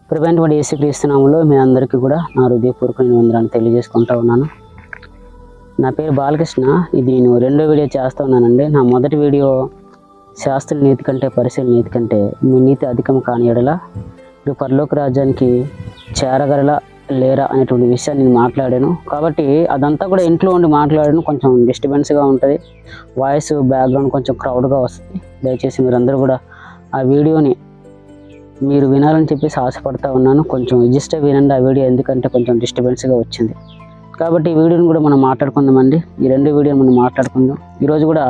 ప్రభువైనటువంటి యేసుక్రీస్తు నామములో మీ అందరికీ కూడా నా హృదయపూర్వకమైన వందనాలు తెలియజేసుకుంటా ఉన్నాను. నా పేరు బాలకృష్ణ. ఇది నేను రెండో వీడియో చేస్తూ ఉన్నానండి. నా మొదటి వీడియో శాస్త్రుల నీతి కంటే పరిశీలన నీతి కంటే మీ నీతి అధికం కాని ఎడల మీరు పరలోక రాజ్యానికి చేరగలరా లేరా అనేటువంటి విషయాన్ని నేను మాట్లాడాను. కాబట్టి అదంతా కూడా ఇంట్లో ఉండి మాట్లాడాను. కొంచెం డిస్టర్బెన్స్గా ఉంటుంది, వాయిస్ బ్యాక్గ్రౌండ్ కొంచెం క్రౌడ్గా వస్తుంది. దయచేసి మీరందరూ కూడా ఆ వీడియోని మీరు వినాలని చెప్పేసి ఆశపడతా ఉన్నాను. కొంచెం అడ్జస్ట్ వినండి ఆ వీడియో, ఎందుకంటే కొంచెం డిస్టర్బెన్స్గా వచ్చింది. కాబట్టి ఈ వీడియోని కూడా మనం మాట్లాడుకుందామండి. ఈ రెండు వీడియోని మనం మాట్లాడుకుందాం. ఈరోజు కూడా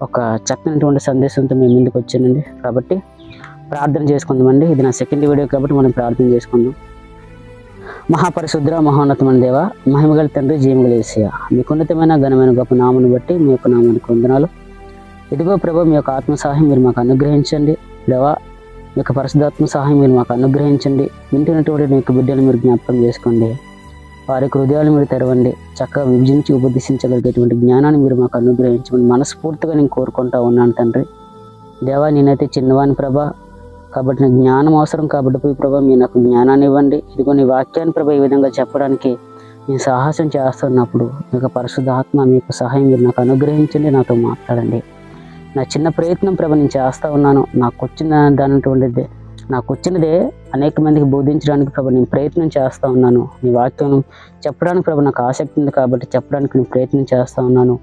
ఒక చక్కనటువంటి సందేశంతో మేము ముందుకు వచ్చానండి. కాబట్టి ప్రార్థన చేసుకుందామండి. ఇది నా సెకండ్ వీడియో కాబట్టి మనం ప్రార్థన చేసుకుందాం. మహాపరిశుద్ర మహోన్నతమైన దేవ, మహిమగల తండ్రి, జీవగల యేసయ్య, మీకు ఉన్నతమైన ఘనమైన గొప్ప నామను బట్టి మీ యొక్క నామానికి వందనాలు. ఇదిగో ప్రభు, మీ యొక్క ఆత్మ సహాయం మీరు మాకు అనుగ్రహించండి. దేవా, మీ యొక్క పరిశుద్ధాత్మ సహాయం మీరు మాకు అనుగ్రహించండి. వింటున్నటువంటి మీ యొక్క బిడ్డలు మీరు జ్ఞాపకం చేసుకోండి. వారి హృదయాలు మీరు తెరవండి. చక్కగా విభజించి ఉపదేశించగలిగేటువంటి జ్ఞానాన్ని మీరు మాకు అనుగ్రహించమని మనస్ఫూర్తిగా నేను కోరుకుంటా ఉన్నాను తండ్రి. దేవా, నేనైతే చిన్నవాని ప్రభా, కాబట్టి నాకు జ్ఞానం అవసరం. కాబట్టి ప్రభా, మీరు నాకు జ్ఞానాన్ని ఇవ్వండి. ఇదిగో నీ వాక్యాన్ని ప్రభా ఈ విధంగా చెప్పడానికి నేను సాహసం చేస్తున్నప్పుడు మీ యొక్క పరిశుద్ధాత్మ మీ యొక్క సహాయం మీరు నాకు అనుగ్రహించండి, నాతో మాట్లాడండి. నా చిన్న ప్రయత్నం ప్రభా నేను చేస్తూ ఉన్నాను. నాకు వచ్చినదే అనేక మందికి బోధించడానికి ప్రభా నేను ప్రయత్నం చేస్తూ ఉన్నాను. నీ వాక్యం చెప్పడానికి ప్రభా నాకు ఆసక్తి ఉంది, కాబట్టి చెప్పడానికి నేను ప్రయత్నం చేస్తూ ఉన్నాను.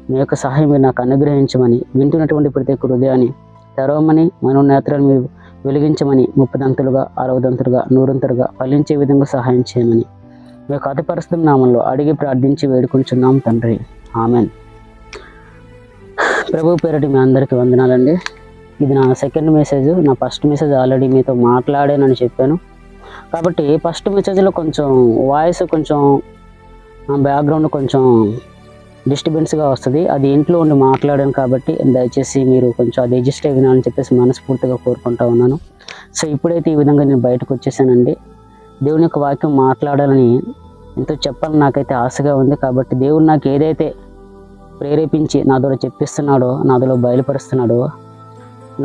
మీ యొక్క సహాయం మీరు నాకు అనుగ్రహించమని, వింటున్నటువంటి ప్రతి ఒక్క హృదయాన్ని తెరవమని, మనోనేత్రాలు మీరు వెలిగించమని, 30 60 100 ఫలించే విధంగా సహాయం చేయమని మీ యొక్క అతి పరిశుద్ధ నామంలో అడిగి ప్రార్థించి వేడుకుంటున్నాం తండ్రి. ఆమెన్. ప్రభు పేరటి మీ అందరికీ వందనాలండి. ఇది నా సెకండ్ మెసేజ్. నా ఫస్ట్ మెసేజ్ ఆల్రెడీ మీతో మాట్లాడానని చెప్పాను. కాబట్టి ఫస్ట్ మెసేజ్లో కొంచెం వాయిస్ కొంచెం బ్యాక్గ్రౌండ్ కొంచెం డిస్టర్బెన్స్గా వస్తుంది. అది ఇంట్లో ఉండి మాట్లాడాను కాబట్టి దయచేసి మీరు కొంచెం అది అడ్జస్ట్ వినాలని చెప్పేసి మనస్ఫూర్తిగా కోరుకుంటా ఉన్నాను. సో ఇప్పుడైతే ఈ విధంగా నేను బయటకు వచ్చేసానండి. దేవుని యొక్క వాక్యం మాట్లాడాలని ఎంతో చెప్పాలని నాకైతే ఆశగా ఉంది. కాబట్టి దేవుడు నాకు ఏదైతే ప్రేరేపించి నా ద్వారా చెప్పిస్తున్నాడో, నా ద్వారా బయలుపరుస్తున్నాడో,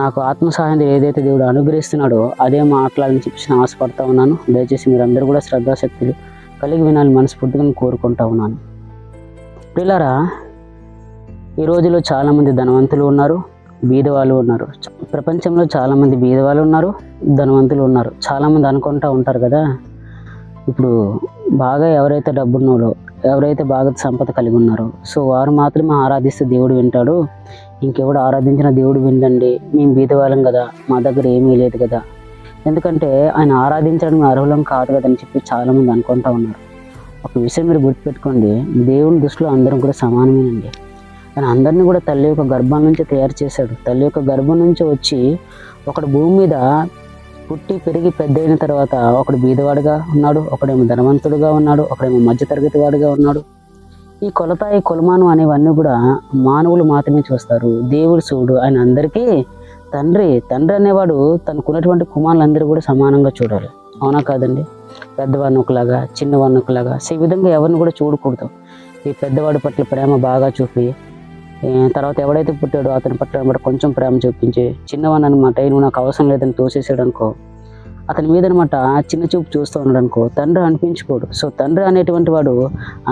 నాకు ఆత్మ సహాయం ఏదైతే దేవుడు అనుగ్రహిస్తున్నాడో అదే మాట్లాడాలని చెప్పేసి ఆశపడతా ఉన్నాను. దయచేసి మీరందరూ కూడా శ్రద్ధాశక్తులు కలిగి వినాలని మనస్ఫూర్తిగా కోరుకుంటా ఉన్నాను. పిల్లరా, ఈ రోజులో చాలామంది ధనవంతులు ఉన్నారు, బీదవాళ్ళు ఉన్నారు. ప్రపంచంలో చాలామంది బీదవాళ్ళు ఉన్నారు, ధనవంతులు ఉన్నారు. చాలామంది అనుకుంటూ ఉంటారు కదా, ఇప్పుడు బాగా ఎవరైతే డబ్బున్నోలో, ఎవరైతే బాగా సంపద కలిగి ఉన్నారో సో వారు మాత్రమే ఆరాధిస్తే దేవుడు వింటాడు, ఇంకెవడు ఆరాధించిన దేవుడు విందండి, మేము బీదవాళ్ళం కదా, మా దగ్గర ఏమీ లేదు కదా, ఎందుకంటే ఆయన ఆరాధించడానికి అర్హులం కాదు కదా అని చెప్పి చాలామంది అనుకుంటూ ఉన్నారు. ఒక విషయం మీరు గుర్తుపెట్టుకోండి, దేవుని దృష్టిలో అందరం కూడా సమానమేనండి. ఆయన అందరినీ కూడా తల్లి యొక్క గర్భం నుంచి తయారు చేశాడు. తల్లి యొక్క గర్భం నుంచి వచ్చి ఒకడు భూమి మీద పుట్టి పెరిగి పెద్ద అయిన తర్వాత ఒకడు బీదవాడుగా ఉన్నాడు, ఒకడేమో ధనవంతుడుగా ఉన్నాడు, ఒకడేమో మధ్యతరగతి వాడుగా ఉన్నాడు. ఈ కొలత, ఈ కొలమానం అనేవన్నీ కూడా మానవులు మాత్రమే చూస్తారు. దేవుడు చూడు, ఆయన అందరికీ తండ్రి. తండ్రి అనేవాడు తనకున్నటువంటి కుమారులందరూ కూడా సమానంగా చూడాలి. అవునా కాదండి? పెద్దవాడిని ఒకలాగా, చిన్నవాడిని ఒకలాగా. సో ఈ విధంగా ఎవరిని కూడా చూడకూడదు. ఈ పెద్దవాడి పట్ల ప్రేమ బాగా చూపి, తర్వాత ఎవడైతే పుట్టాడో అతని పట్ల కొంచెం ప్రేమ చూపించి, చిన్నవాడిని అనమాట నువ్వు నాకు అవసరం లేదని తోసేసాడు అనుకో, అతని మీద అనమాట చిన్న చూపు చూస్తూ ఉన్నాడు అనుకో, తండ్రి అనిపించుకోడు. సో తండ్రి అనేటువంటి వాడు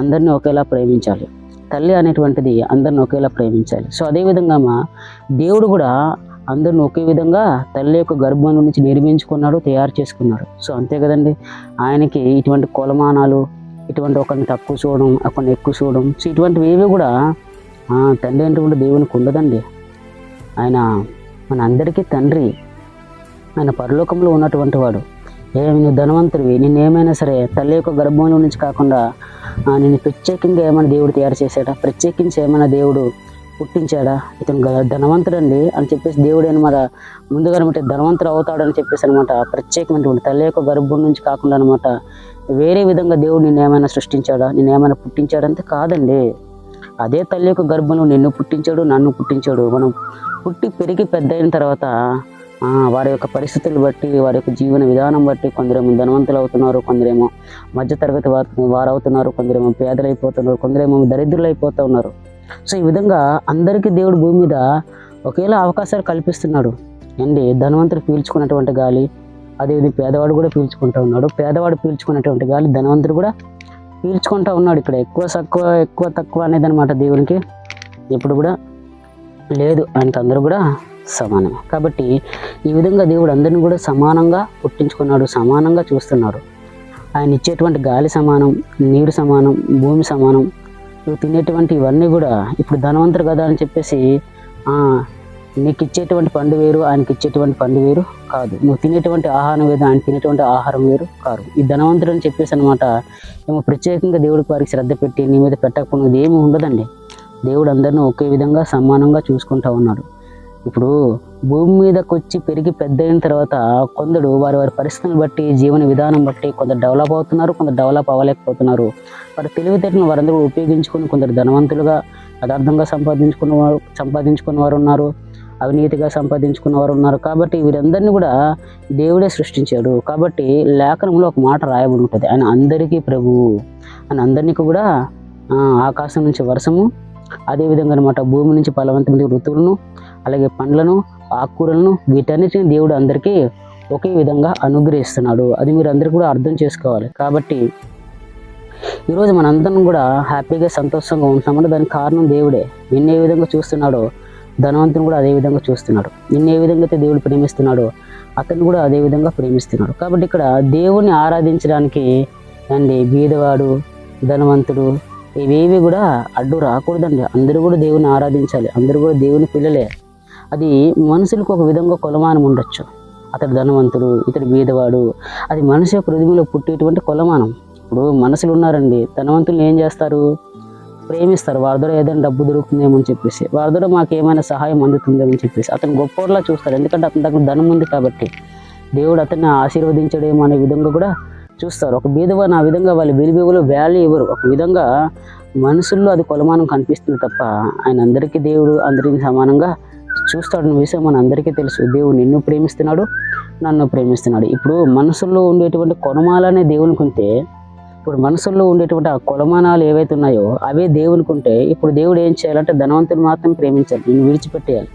అందరినీ ఒకేలా ప్రేమించాలి, తల్లి అనేటువంటిది అందరిని ఒకేలా ప్రేమించాలి. సో అదేవిధంగా దేవుడు కూడా అందరిని ఒకే విధంగా తల్లి యొక్క గర్భం నుంచి నిర్మించుకున్నాడు, తయారు చేసుకున్నాడు. సో అంతే కదండి. ఆయనకి ఇటువంటి కొలమానాలు, ఇటువంటి ఒకరిని తక్కువ చూడడం, ఒకరిని ఎక్కువ చూడడం, సో ఇటువంటివి ఏవి కూడా తండ్రి అనేటువంటి దేవునికి ఉండదండి. ఆయన మన అందరికీ తండ్రి. ఆయన పరలోకంలో ఉన్నటువంటి వాడు. నువ్వు ధనవంతుడివి, నిన్నేమైనా సరే తల్లి యొక్క గర్భంలో నుంచి కాకుండా నేను ప్రత్యేకంగా ఏమైనా దేవుడు తయారు చేశాడా, ప్రత్యేకించి ఏమైనా దేవుడు పుట్టించాడా, ఇతను ధనవంతుడండి అని చెప్పేసి దేవుడు అనమాట ముందుగా అనమాట ధనవంతుడు అవుతాడని చెప్పేసి అనమాట ప్రత్యేకమైనటువంటి తల్లి యొక్క గర్భం నుంచి కాకుండా అనమాట వేరే విధంగా దేవుడు నిన్నేమైనా సృష్టించాడా, నిన్నేమైనా పుట్టించాడంటే కాదండి. అదే తల్లి యొక్క గర్భంలో నిన్ను పుట్టించాడు, నన్ను పుట్టించాడు. మనం పుట్టి పెరిగి పెద్ద అయిన తర్వాత వారి యొక్క పరిస్థితులు బట్టి, వారి యొక్క జీవన విధానం బట్టి కొందరేమో ధనవంతులు అవుతున్నారు, కొందరేమో మధ్యతరగతి వారు అవుతున్నారు, కొందరేమో పేదలు అయిపోతున్నారు, కొందరేమో దరిద్రులు అయిపోతూ ఉన్నారు. సో ఈ విధంగా అందరికీ దేవుడు భూమి మీద ఒకేలా అవకాశాలు కల్పిస్తున్నాడు అండి. ధనవంతులు పీల్చుకున్నటువంటి గాలి, అదేవిధంగా పేదవాడు కూడా పీల్చుకుంటూ ఉన్నాడు. పేదవాడు పీల్చుకున్నటువంటి గాలి ధనవంతుడు కూడా పీల్చుకుంటూ ఉన్నాడు. ఇక్కడ ఎక్కువ తక్కువ అనేది అనమాట దేవునికి ఎప్పుడు కూడా లేదు. ఆయనకు అందరూ కూడా సమానమే. కాబట్టి ఈ విధంగా దేవుడు అందరిని కూడా సమానంగా పుట్టించుకున్నాడు, సమానంగా చూస్తున్నాడు. ఆయన ఇచ్చేటువంటి గాలి సమానం, నీరు సమానం, భూమి సమానం. నువ్వు తినేటువంటి ఇవన్నీ కూడా ఇప్పుడు ధనవంతుడు కదా అని చెప్పేసి నీకు ఇచ్చేటువంటి పండు వేరు, ఆయనకి ఇచ్చేటువంటి పండు వేరు కాదు. నువ్వు తినేటువంటి ఆహారం వేరు, ఆయన తినేటువంటి ఆహారం వేరు కాదు. ఈ ధనవంతుడు అని చెప్పేసి అనమాట ఏమో ప్రత్యేకంగా దేవుడికి వారికి శ్రద్ధ పెట్టి నీ మీద పెట్టకపోయినది ఏమి ఉండదండి. దేవుడు అందరినీ ఒకే విధంగా సమానంగా చూసుకుంటూ ఉన్నాడు. ఇప్పుడు భూమి మీదకి వచ్చి పెరిగి పెద్ద అయిన తర్వాత కొందరు వారి పరిస్థితులను బట్టి, జీవన విధానం బట్టి కొందరు డెవలప్ అవుతున్నారు, కొందరు డెవలప్ అవ్వలేకపోతున్నారు. వారి తెలివితేటలను వారందరూ ఉపయోగించుకొని కొందరు ధనవంతులుగా యథార్థంగా సంపాదించుకున్న వారు ఉన్నారు, అవినీతిగా సంపాదించుకున్న వారు ఉన్నారు. కాబట్టి వీరందరినీ కూడా దేవుడే సృష్టించాడు. కాబట్టి లేఖనంలో ఒక మాట రాయబడి ఉంటుంది, ఆయన అందరికీ ప్రభువు, ఆయన అందరినీ కూడా ఆకాశం నుంచి వర్షము, అదేవిధంగా అనమాట భూమి నుంచి ఫలవంతమైన ఋతువులను, అలాగే పండ్లను, ఆకుకూరలను, వీటన్నిటిని దేవుడు అందరికీ ఒకే విధంగా అనుగ్రహిస్తున్నాడు. అది మీరు అందరూ కూడా అర్థం చేసుకోవాలి. కాబట్టి ఈరోజు మనందరం కూడా హ్యాపీగా సంతోషంగా ఉంటున్నామంటే దానికి కారణం దేవుడే. నిన్ను ఏ విధంగా చూస్తున్నాడో ధనవంతుని కూడా అదే విధంగా చూస్తున్నాడు. నిన్ను ఏ విధంగా అయితే దేవుడు ప్రేమిస్తున్నాడో అతను కూడా అదే విధంగా ప్రేమిస్తున్నాడు. కాబట్టి ఇక్కడ దేవుణ్ణి ఆరాధించడానికి అండి బీదవాడు, ధనవంతుడు ఇవేవి కూడా అడ్డు రాకూడదండి. అందరూ కూడా దేవుని ఆరాధించాలి, అందరూ కూడా దేవుని పిల్లలే. అది మనుషులకు ఒక విధంగా కొలమానం ఉండొచ్చు. అతడు ధనవంతుడు, ఇతడు బీదవాడు, అది మనిషి యొక్క హృదయంలో పుట్టేటువంటి కొలమానం. ఇప్పుడు మనుషులు ఉన్నారండి, ధనవంతులు ఏం చేస్తారు, ప్రేమిస్తారు. వారి ద్వారా ఏదైనా డబ్బు దొరుకుతుందేమో అని చెప్పేసి, వారి ద్వారా మాకు ఏమైనా సహాయం అందుతుందేమో అని చెప్పేసి అతను గొప్పవాళ్ళ చూస్తారు. ఎందుకంటే అతని దగ్గర ధనం ఉంది కాబట్టి దేవుడు అతన్ని ఆశీర్వదించడేమో అనే విధంగా కూడా చూస్తారు. ఒక బీదవాడు ఆ విధంగా వాళ్ళ విలువలు వాల్యూ ఇవ్వరు. ఒక విధంగా మనుషుల్లో అది కొలమానం కనిపిస్తుంది తప్ప ఆయన అందరికీ దేవుడు అందరికీ సమానంగా చూస్తాడన్న విషయం మన అందరికీ తెలుసు. దేవుడు నిన్ను ప్రేమిస్తున్నాడు, నన్ను ప్రేమిస్తున్నాడు. ఇప్పుడు మనసుల్లో ఉండేటువంటి కొలమాలనే దేవునికి ఉంటే, ఇప్పుడు మనసుల్లో ఉండేటువంటి ఆ కొలమానాలు ఏవైతే ఉన్నాయో అవే దేవునికి ఉంటే, ఇప్పుడు దేవుడు ఏం చేయాలంటే ధనవంతుని మాత్రం ప్రేమించాలి, నిన్ను విడిచిపెట్టేయాలి.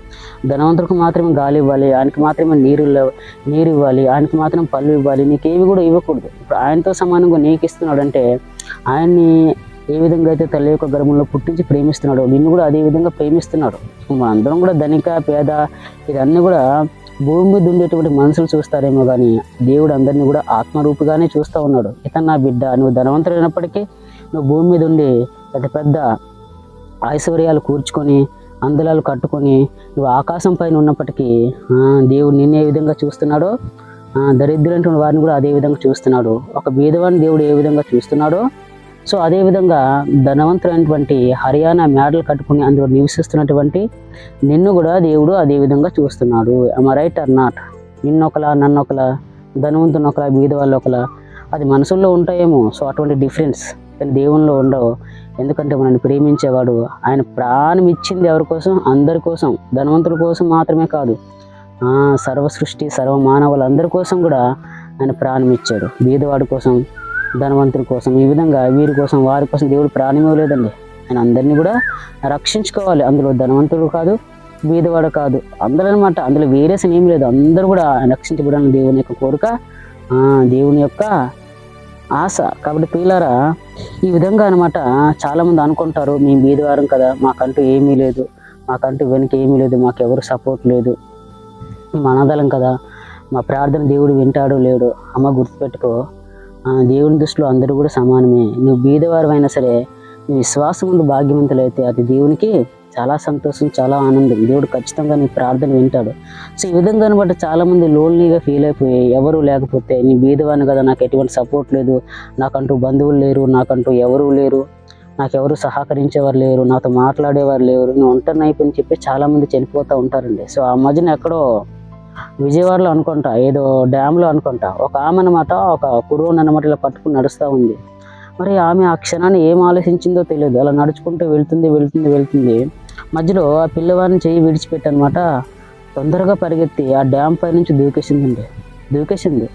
ధనవంతుడికి మాత్రమే గాలి ఇవ్వాలి, ఆయనకి మాత్రమే నీరు ఇవ్వాలి, ఆయనకి మాత్రం పళ్ళు ఇవ్వాలి, నీకేవి కూడా ఇవ్వకూడదు. ఇప్పుడు ఆయనతో సమానంగా నీకు ఇస్తున్నాడు అంటే ఆయన్ని ఏ విధంగా అయితే తల్లి యొక్క గర్భంలో పుట్టించి ప్రేమిస్తున్నాడు, నిన్ను కూడా అదే విధంగా ప్రేమిస్తున్నాడు. మనందరం కూడా ధనిక పేద ఇదన్నీ కూడా భూమి మీద ఉండేటువంటి మనుషులు చూస్తారేమో కానీ దేవుడు అందరినీ కూడా ఆత్మరూపుగానే చూస్తూ ఉన్నాడు. ఇతను నా బిడ్డ, నువ్వు ధనవంతుడైనప్పటికీ నువ్వు భూమి మీద ఉండి పెద్ద ఐశ్వర్యాలు కూర్చుకొని అందలాలు కట్టుకొని నువ్వు ఆకాశం పైన ఉన్నప్పటికీ దేవుడు నిన్ను ఏ విధంగా చూస్తున్నాడో దరిద్రులైన వారిని కూడా అదే విధంగా చూస్తున్నాడు. ఒక బీదవాడిని దేవుడు ఏ విధంగా చూస్తున్నాడో సో అదేవిధంగా ధనవంతులైనటువంటి హర్యానా మేడలు కట్టుకుని అందులో నివసిస్తున్నటువంటి నిన్ను కూడా దేవుడు అదే విధంగా చూస్తున్నాడు. am I right or not? నిన్నొకలా నన్నొకలా, ధనవంతుని ఒకలా, బీద వాళ్ళు ఒకలా, అది మనసుల్లో ఉంటాయేమో. సో అటువంటి డిఫరెన్స్ కానీ దేవునిలో ఉండవు. ఎందుకంటే మనల్ని ప్రేమించేవాడు ఆయన ప్రాణం ఇచ్చింది ఎవరి కోసం? అందరి కోసం. ధనవంతుల కోసం మాత్రమే కాదు, సర్వ సృష్టి సర్వ మానవులందరి కోసం కూడా ఆయన ప్రాణం ఇచ్చాడు. బీదవాడి కోసం, ధనవంతుడి కోసం, ఈ విధంగా వీరి కోసం వారి కోసం దేవుడు ప్రాణం ఇవ్వలేదండి. ఆయన అందరినీ కూడా రక్షించుకోవాలి. అందులో ధనవంతుడు కాదు, బీదవాడు కాదు, అందరూ అనమాట. అందులో వేరేసిన ఏం లేదు. అందరూ కూడా రక్షించబడాలని దేవుని యొక్క కోరిక, దేవుని యొక్క ఆశ. కాబట్టి పిల్లారా ఈ విధంగా అనమాట చాలామంది అనుకుంటారు, మేము బీదవారం కదా, మాకంటూ ఏమీ లేదు, మాకంటూ వెనక ఏమీ లేదు, మాకెవరు సపోర్ట్ లేదు, మేము అనాథలం కదా, మా ప్రార్థన దేవుడు వింటాడో లేడో. అమ్మ గుర్తుపెట్టుకో, దేవుని దృష్టిలో అందరూ కూడా సమానమే. నువ్వు బీదవారు అయినా సరే నీ విశ్వాసం ముందు భాగ్యవంతులైతే అది దేవునికి చాలా సంతోషం, చాలా ఆనందం. దేవుడు ఖచ్చితంగా నీ ప్రార్థన వింటాడు. సో ఈ విధంగా అనమాట చాలామంది లోన్లీగా ఫీల్ అయిపోయి ఎవరు లేకపోతే, నీ బీదవాడిని కదా, నాకు ఎటువంటి సపోర్ట్ లేదు, నాకంటూ బంధువులు లేరు, నాకంటూ ఎవరూ లేరు, నాకెవరు సహకరించేవారు లేరు, నాతో మాట్లాడేవారు లేరు, నేను ఒంటరిని అయిపోయి చెప్పి చాలామంది చనిపోతూ ఉంటారండి. సో ఆ మధ్యన ఎక్కడో విజయవాడలో అనుకుంటా, ఏదో డ్యామ్లో అనుకుంటా, ఒక ఆమె అనమాట ఒక కురువుని అనమాట ఇలా పట్టుకుని నడుస్తూ ఉంది. మరి ఆమె ఆ క్షణాన్ని ఏం ఆలోచించిందో తెలియదు, అలా నడుచుకుంటూ వెళ్తుంది. మధ్యలో ఆ పిల్లవాడిని చెయ్యి విడిచిపెట్టనమాట తొందరగా పరిగెత్తి ఆ డ్యామ్ పై నుంచి దూకేసింది.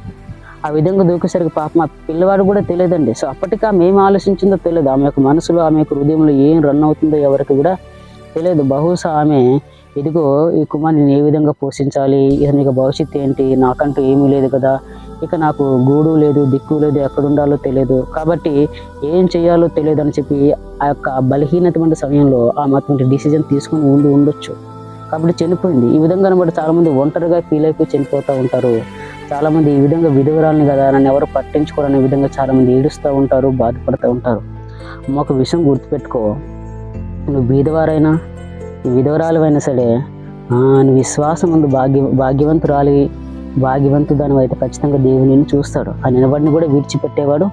ఆ విధంగా దూకేసరికి పాపం ఆ పిల్లవాడు కూడా తెలియదండి. సో అప్పటికి ఆమె ఏం ఆలోచించిందో తెలియదు. ఆమె యొక్క మనసులో, ఆమె యొక్క హృదయంలో ఏం రన్ అవుతుందో ఎవరికి కూడా తెలియదు. బహుశా ఆమె ఇదిగో ఈ కుమారుని నేను ఏ విధంగా పోషించాలి, ఇతని యొక్క భవిష్యత్తు ఏంటి, నాకంటూ ఏమీ లేదు కదా, ఇక నాకు గూడు లేదు, దిక్కు లేదు, ఎక్కడ ఉండాలో తెలియదు, కాబట్టి ఏం చేయాలో తెలియదు అని చెప్పి ఆ యొక్క బలహీనటువంటి సమయంలో ఆమె అటువంటి డిసిజన్ తీసుకుని ఉండొచ్చు. కాబట్టి చనిపోయింది. ఈ విధంగా అనమాట చాలామంది ఒంటరిగా ఫీల్ అయిపోయి చనిపోతూ ఉంటారు. చాలామంది ఈ విధంగా విధవరాలని కదా, నన్ను ఎవరు పట్టించుకోరనే విధంగా చాలామంది ఏడుస్తూ ఉంటారు, బాధపడుతూ ఉంటారు. ఒక విషయం గుర్తుపెట్టుకో, నువ్వు బీదవారైనా విధవరాలైనా సరే నువ్వు విశ్వాసం ముందు భాగ్యవంతుదానివి అయితే ఖచ్చితంగా దేవుడు నిన్ను చూస్తాడు. ఆయన ఎవరిని కూడా విడిచిపెట్టేవాడు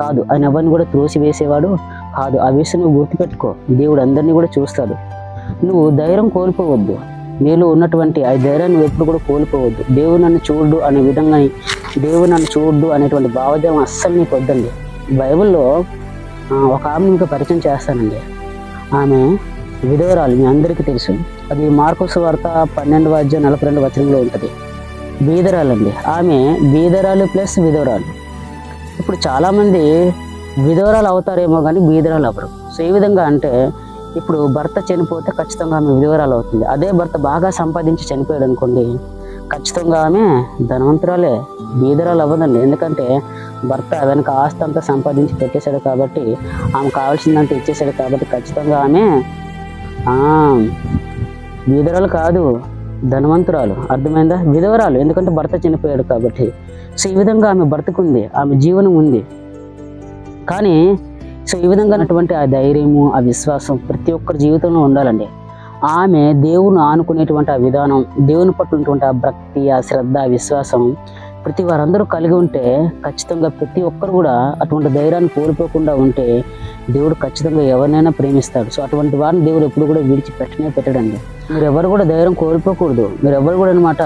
కాదు, ఆయన ఎవరిని కూడా త్రోసివేసేవాడు కాదు. ఆ విషయం నువ్వు గుర్తుపెట్టుకో. దేవుడు అందరినీ కూడా చూస్తాడు. నువ్వు ధైర్యం కోల్పోవద్దు. నీలో ఉన్నటువంటి ఆ ధైర్యాన్ని నువ్వు ఎప్పుడు కూడా కోల్పోవద్దు. దేవుడు నన్ను చూడు అనే విధంగా, దేవుడు నన్ను చూడు అనేటువంటి భావజాలం అస్సలు నీకు వద్దండి. బైబిల్లో ఒక ఆమె ఇంకా పరిచయం చేస్తానండి. ఆమె విధవరాలు, మీ అందరికీ తెలుసు. అది మార్కు సువార్త 12:42 ఉంటుంది. బీదరాలండి. ఆమె బీదరాలు ప్లస్ విధవరాలు. ఇప్పుడు చాలామంది విధవరాలు అవుతారేమో కానీ బీదరాలు అవ్వరు. సో ఏ విధంగా అంటే, ఇప్పుడు భర్త చనిపోతే ఖచ్చితంగా ఆమె విధవరాలు అవుతుంది. అదే భర్త బాగా సంపాదించి చనిపోయాడు అనుకోండి, ఖచ్చితంగా ఆమె ధనవంతురాలే, బీదరాలు అవ్వదండి. ఎందుకంటే భర్త వెనక ఆస్తి అంతా సంపాదించి పెట్టేశాడు కాబట్టి, ఆమె కావాల్సిందంతా ఇచ్చేశాడు కాబట్టి ఖచ్చితంగా ఆమె బీదరాలు కాదు, ధనవంతురాలు. అర్థమైందా? విధవరాలు, ఎందుకంటే భర్త చనిపోయాడు కాబట్టి. సో ఈ విధంగా ఆమె బ్రతుకుంది, ఆమె జీవనం ఉంది. కానీ సో ఈ విధంగా అటువంటి ఆ ధైర్యము, ఆ విశ్వాసం ప్రతి ఒక్కరి జీవితంలో ఉండాలండి. ఆమె దేవుని ఆనుకునేటువంటి ఆ విధానం, దేవుని పట్ల ఉన్నటువంటి ఆ భక్తి, ఆ శ్రద్ధ, ఆ విశ్వాసం ప్రతి వారందరూ కలిగి ఉంటే ఖచ్చితంగా ప్రతి ఒక్కరు కూడా అటువంటి ధైర్యాన్ని కోల్పోకుండా ఉంటే దేవుడు ఖచ్చితంగా ఎవరినైనా ప్రేమిస్తాడు. సో అటువంటి వారిని దేవుడు ఎప్పుడు కూడా పెట్టడండి. మీరు ఎవరు కూడా ధైర్యం కోల్పోకూడదు. మీరు ఎవరు కూడా అనమాట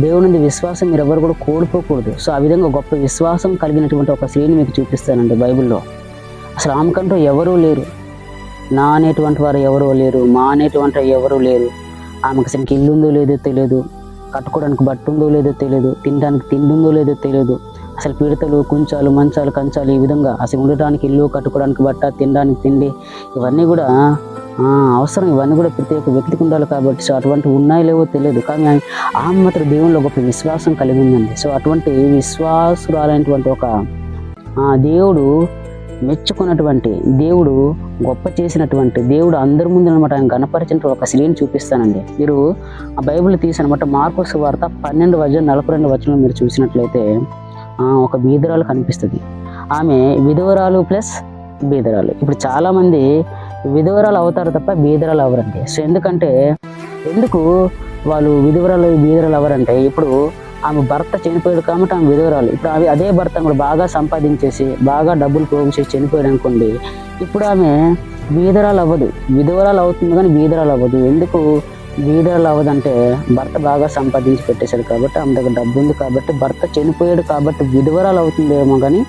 దేవుని విశ్వాసం మీరు ఎవరు కూడా కోల్పోకూడదు. సో ఆ విధంగా గొప్ప విశ్వాసం కలిగినటువంటి ఒక స్త్రీని మీకు చూపిస్తానండి బైబిల్లో. అసలు ఆమెకంటూ ఎవరూ లేరు. నా అనేటువంటి వారు ఎవరూ లేరు, మా అనేటువంటి ఎవరూ లేరు. ఆమెకు అసలు ఇల్లు ఉందో లేదో తెలియదు, కట్టుకోవడానికి బట్ట ఉందో లేదో తెలియదు, తినడానికి తిండి ఉందో లేదో తెలియదు. అసలు పీడతలు, కుంచాలు, మంచాలు, కంచాలు, ఈ విధంగా అసలు ఉండటానికి ఇల్లు, కట్టుకోవడానికి బట్ట, తినడానికి తిండి, ఇవన్నీ కూడా అవసరం. ఇవన్నీ కూడా ప్రతి ఒక్క వ్యక్తికి ఉండాలి కాబట్టి. సో అటువంటి ఉన్నాయో లేవో తెలియదు, కానీ ఆమె మాత్రం దేవునిలో గొప్ప విశ్వాసం కలిగి ఉందండి. సో అటువంటి విశ్వాసురాలైనటువంటి ఒక దేవుడు మెచ్చుకున్నటువంటి, దేవుడు గొప్ప చేసినటువంటి, దేవుడు అందరి ముందు అనమాట ఆయన గణపరిచిన ఒక స్త్రీని చూపిస్తానండి. మీరు ఆ బైబిల్ తీసి అనమాట మార్కు సువార్త 12:42 మీరు చూసినట్లయితే ఒక బీదరాలు కనిపిస్తుంది. ఆమె విధవరాలు ప్లస్ బీదరాలు. ఇప్పుడు చాలామంది విధవరాలు అవుతారు తప్ప బీదరాలు అవ్వరండి. సో ఎందుకు వాళ్ళు బీదరాలు అవ్వరంటే, ఇప్పుడు ఆమె భర్త చనిపోయాడు కాబట్టి ఆమె విధవరాలు. ఇప్పుడు అదే భర్త కూడా బాగా సంపాదించేసి బాగా డబ్బులు పోగు చేసి చనిపోయాడు అనుకోండి, ఇప్పుడు ఆమె బీదరాలు అవ్వదు. విధవరాలు అవుతుంది కానీ బీదరాలు అవ్వదు. ఎందుకు బీదరాలు అవ్వదంటే, భర్త బాగా సంపాదించి పెట్టేశాడు కాబట్టి, ఆమె దగ్గర డబ్బు ఉంది కాబట్టి, భర్త చనిపోయాడు కాబట్టి విధవరాలు అవుతుందేమో కానీ